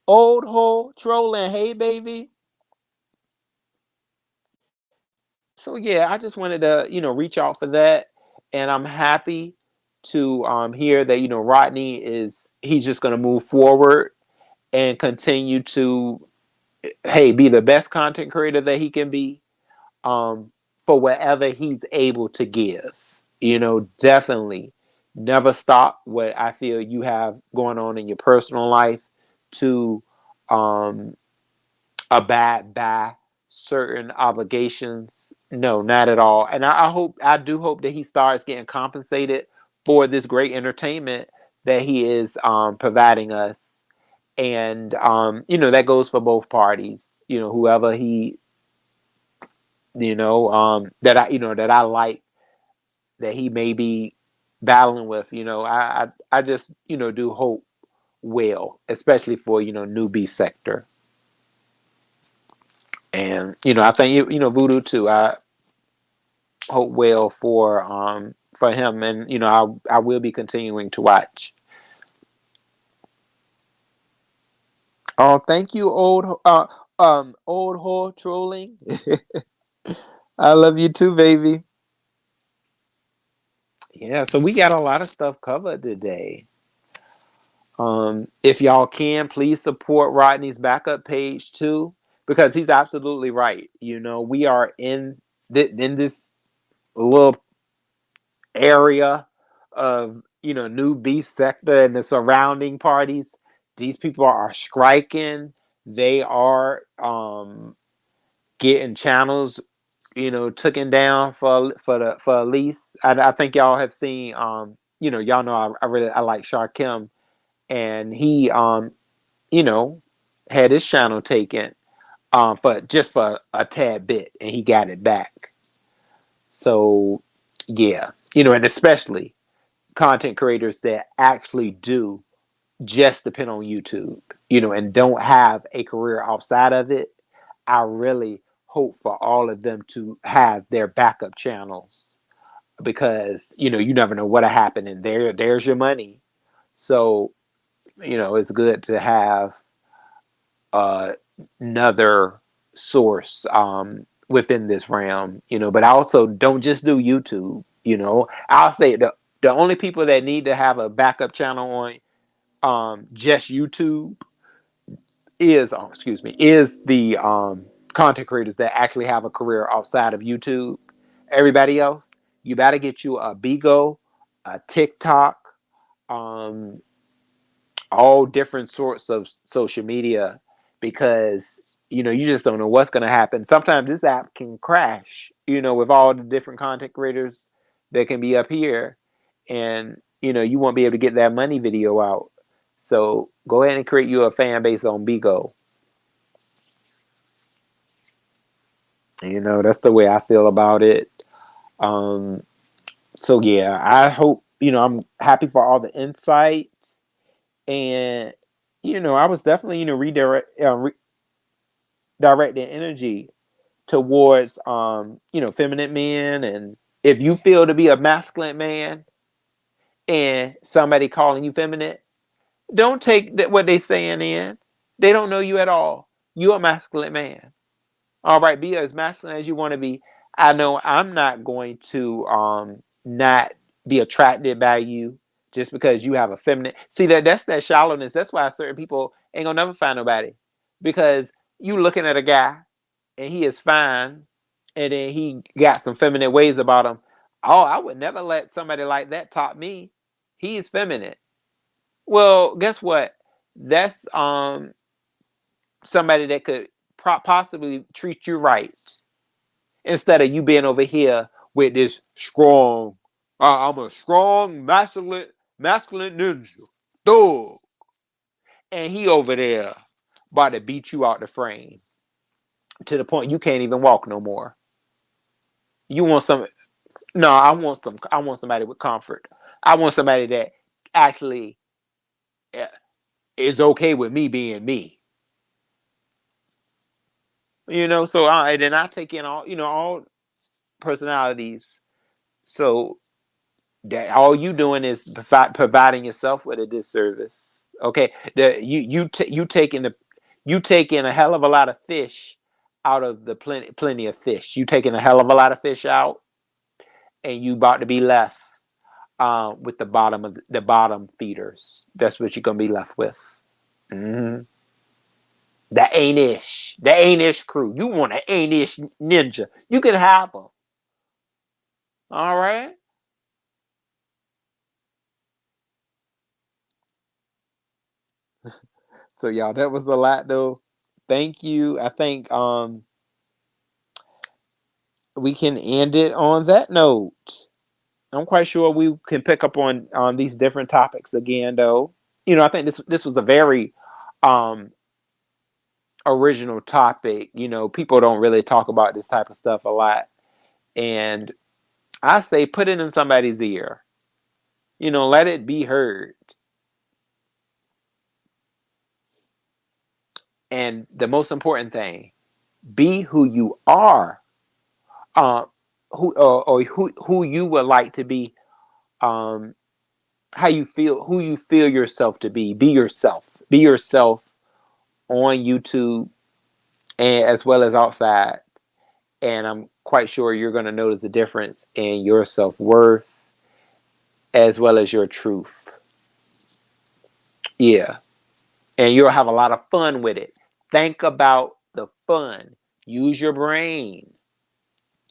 Old hole trolling. Hey, baby. So yeah, I just wanted to, reach out for that. And I'm happy to hear that, Rodney he's just gonna move forward and continue to, hey, be the best content creator that he can be, um, for whatever he's able to give. Definitely never stop what I feel you have going on in your personal life to um, abide by certain obligations. No, not at all. And I do hope that he starts getting compensated for this great entertainment that he is providing us. And that goes for both parties. Whoever he that I like, that he may be battling with. I just do hope well, especially for newbie sector. And I think Voodoo too. I hope well for him, and I will be continuing to watch. Oh, thank you, old whore trolling. I love you too, baby. Yeah, so we got a lot of stuff covered today. If y'all can, please support Rodney's backup page too, because he's absolutely right. We are in this little area of New Beast sector and the surrounding parties. These people are striking. They are getting channels taken down for a lease. I think y'all have seen y'all know I like Sharkim, and he you know had his channel taken for a tad bit, and he got it back. So yeah, and especially content creators that actually do just depend on YouTube, and don't have a career outside of it. I really hope for all of them to have their backup channels, because you never know what'll happen, and there's your money. So it's good to have uh, another source within this realm, but I also don't just do YouTube. I'll say the only people that need to have a backup channel on just YouTube is the content creators that actually have a career outside of YouTube. Everybody else, you better get you a Bigo, a TikTok, um, all different sorts of social media, because you just don't know what's going to happen. Sometimes this app can crash, with all the different content creators that can be up here, and you won't be able to get that money video out. So go ahead and create you a fan base on Bigo. That's the way I feel about it. Um, so yeah, I hope I'm happy for all the insight, and I was definitely directing energy towards feminine men, and if you feel to be a masculine man and somebody calling you feminine, don't take what they saying in. They don't know you at all. You're a masculine man. All right, be as masculine as you want to be. I know I'm not going to not be attracted by you just because you have a feminine. See, that's that shallowness. That's why certain people ain't gonna never find nobody, because you looking at a guy and he is fine, and then he got some feminine ways about him. Oh, I would never let somebody like that top me. He is feminine. Well, guess what? That's somebody that could possibly treat you right, instead of you being over here with this strong. I'm a strong masculine ninja thug, and he over there about to beat you out the frame to the point you can't even walk no more. You want some? No, I want some. I want somebody with comfort. I want somebody that actually uh, is okay with me being me. So and then I take in all personalities. So that all you doing is providing yourself with a disservice. Okay, you taking a hell of a lot of fish out of the plenty of fish. You taking a hell of a lot of fish out, and you about to be left with the bottom feeders. That's what you're gonna be left with. hmm the ain't ish crew. You want an ain't ish ninja? You can have them. All right. So y'all, that was a lot though. Thank you. I think we can end it on that note. I'm quite sure we can pick up on these different topics again though. I think this was a very um original topic. People don't really talk about this type of stuff a lot. And I say put it in somebody's ear. Let it be heard. And the most important thing, Be who you are, uh, or who you would like to be, um, how you feel, who you feel yourself to be. Be yourself. Be yourself on YouTube and as well as outside. And I'm quite sure you're going to notice a difference in your self worth as well as your truth. Yeah. And you'll have a lot of fun with it. Think about the fun. Use your brain.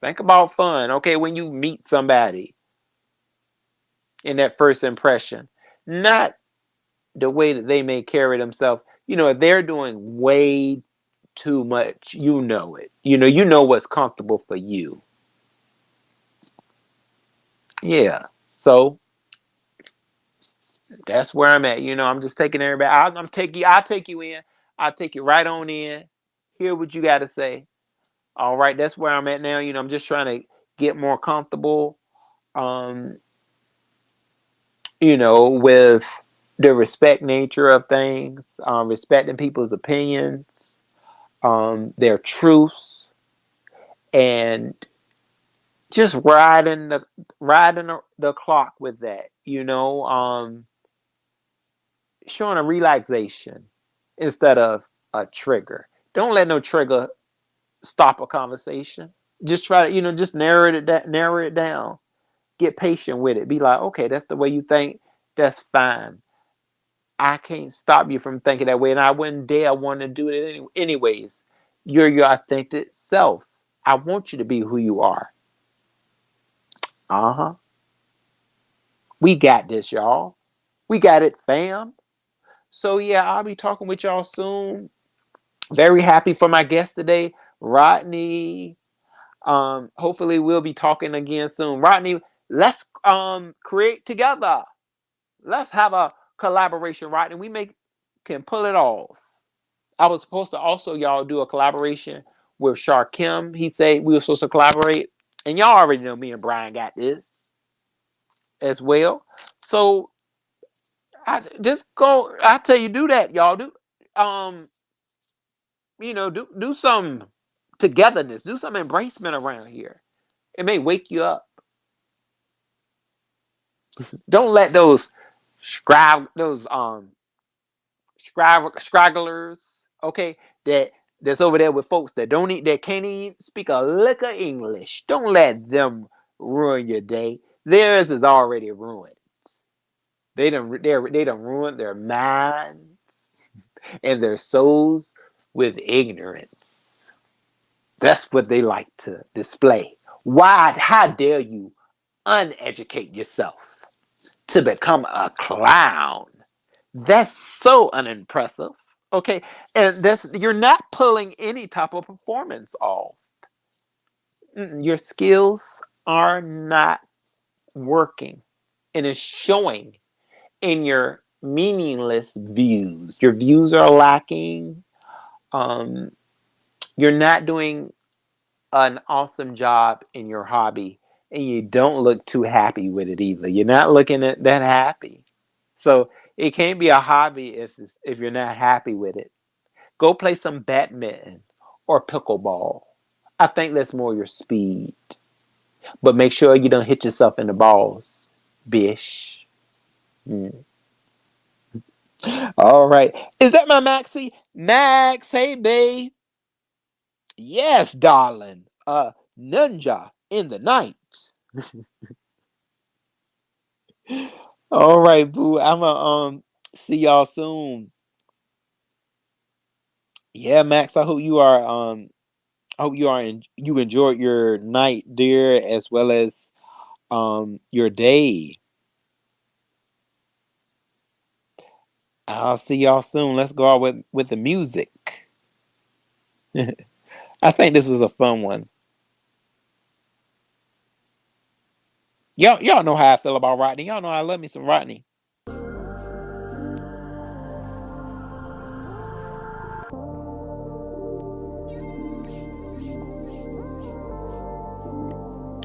Think about fun. Okay, when you meet somebody in that first impression, not the way that they may carry themselves. If they're doing way too much, you know it. You know what's comfortable for you. Yeah. So that's where I'm at. I'm just taking everybody. I'll take you in. I'll take you right on in. Hear what you got to say. All right, that's where I'm at now. I'm just trying to get more comfortable. Um, with the respect nature of things, respecting people's opinions, their truths, and just riding the clock with that. Showing a relaxation instead of a trigger. Don't let no trigger stop a conversation. Just try to, just narrow it down. Get patient with it. Be like, okay, that's the way you think. That's fine. I can't stop you from thinking that way, and I wouldn't dare want to do it anyways. You're your authentic self. I want you to be who you are. Uh-huh. We got this, y'all. We got it, fam. So yeah, I'll be talking with y'all soon. Very happy for my guest today, Rodney. Hopefully we'll be talking again soon. Rodney, let's create together. Let's have a collaboration, Rodney. Can pull it off. I was supposed to also, y'all, do a collaboration with Sharkim. He said we were supposed to collaborate. And y'all already know me and Brian got this as well. So I tell you, do that, y'all. Do some togetherness, do some embracement around here. It may wake you up. Don't let those stragglers, okay, that's over there with folks that can't even speak a lick of English. Don't let them ruin your day. Theirs is already ruined. They done ruined their minds and their souls with ignorance. That's what they like to display. How dare you uneducate yourself to become a clown? That's so unimpressive. Okay. And you're not pulling any type of performance off. Your skills are not working. And it's showing in your meaningless views. Your views are lacking. You're not doing an awesome job in your hobby, and you don't look too happy with it either. You're not looking at that happy. So it can't be a hobby if you're not happy with it. Go play some badminton or pickleball. I think that's more your speed. But make sure you don't hit yourself in the balls, bish. Mm. All right. Is that my Maxie? Max, hey babe. Yes, darling. Ninja in the night. All right, boo. I'ma see y'all soon. Yeah, Max. I hope you enjoyed your night, dear, as well as your day. I'll see y'all soon. Let's go out with the music. I think this was a fun one. Y'all know how I feel about Rodney. Y'all know I love me some Rodney.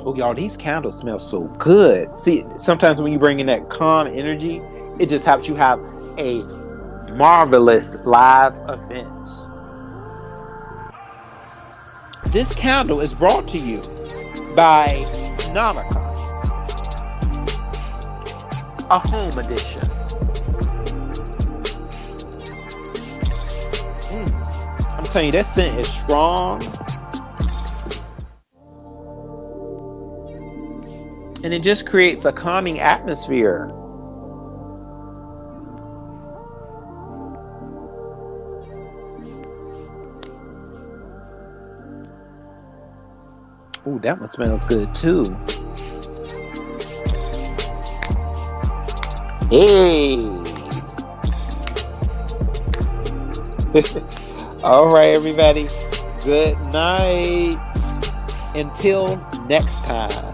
Oh, y'all, these candles smell so good. See, sometimes when you bring in that calm energy, it just helps you have a marvelous live event. This candle is brought to you by Nautica, a home edition. I'm telling you, that scent is strong. And it just creates a calming atmosphere. Ooh, that one smells good too. Hey. All right, everybody. Good night. Until next time.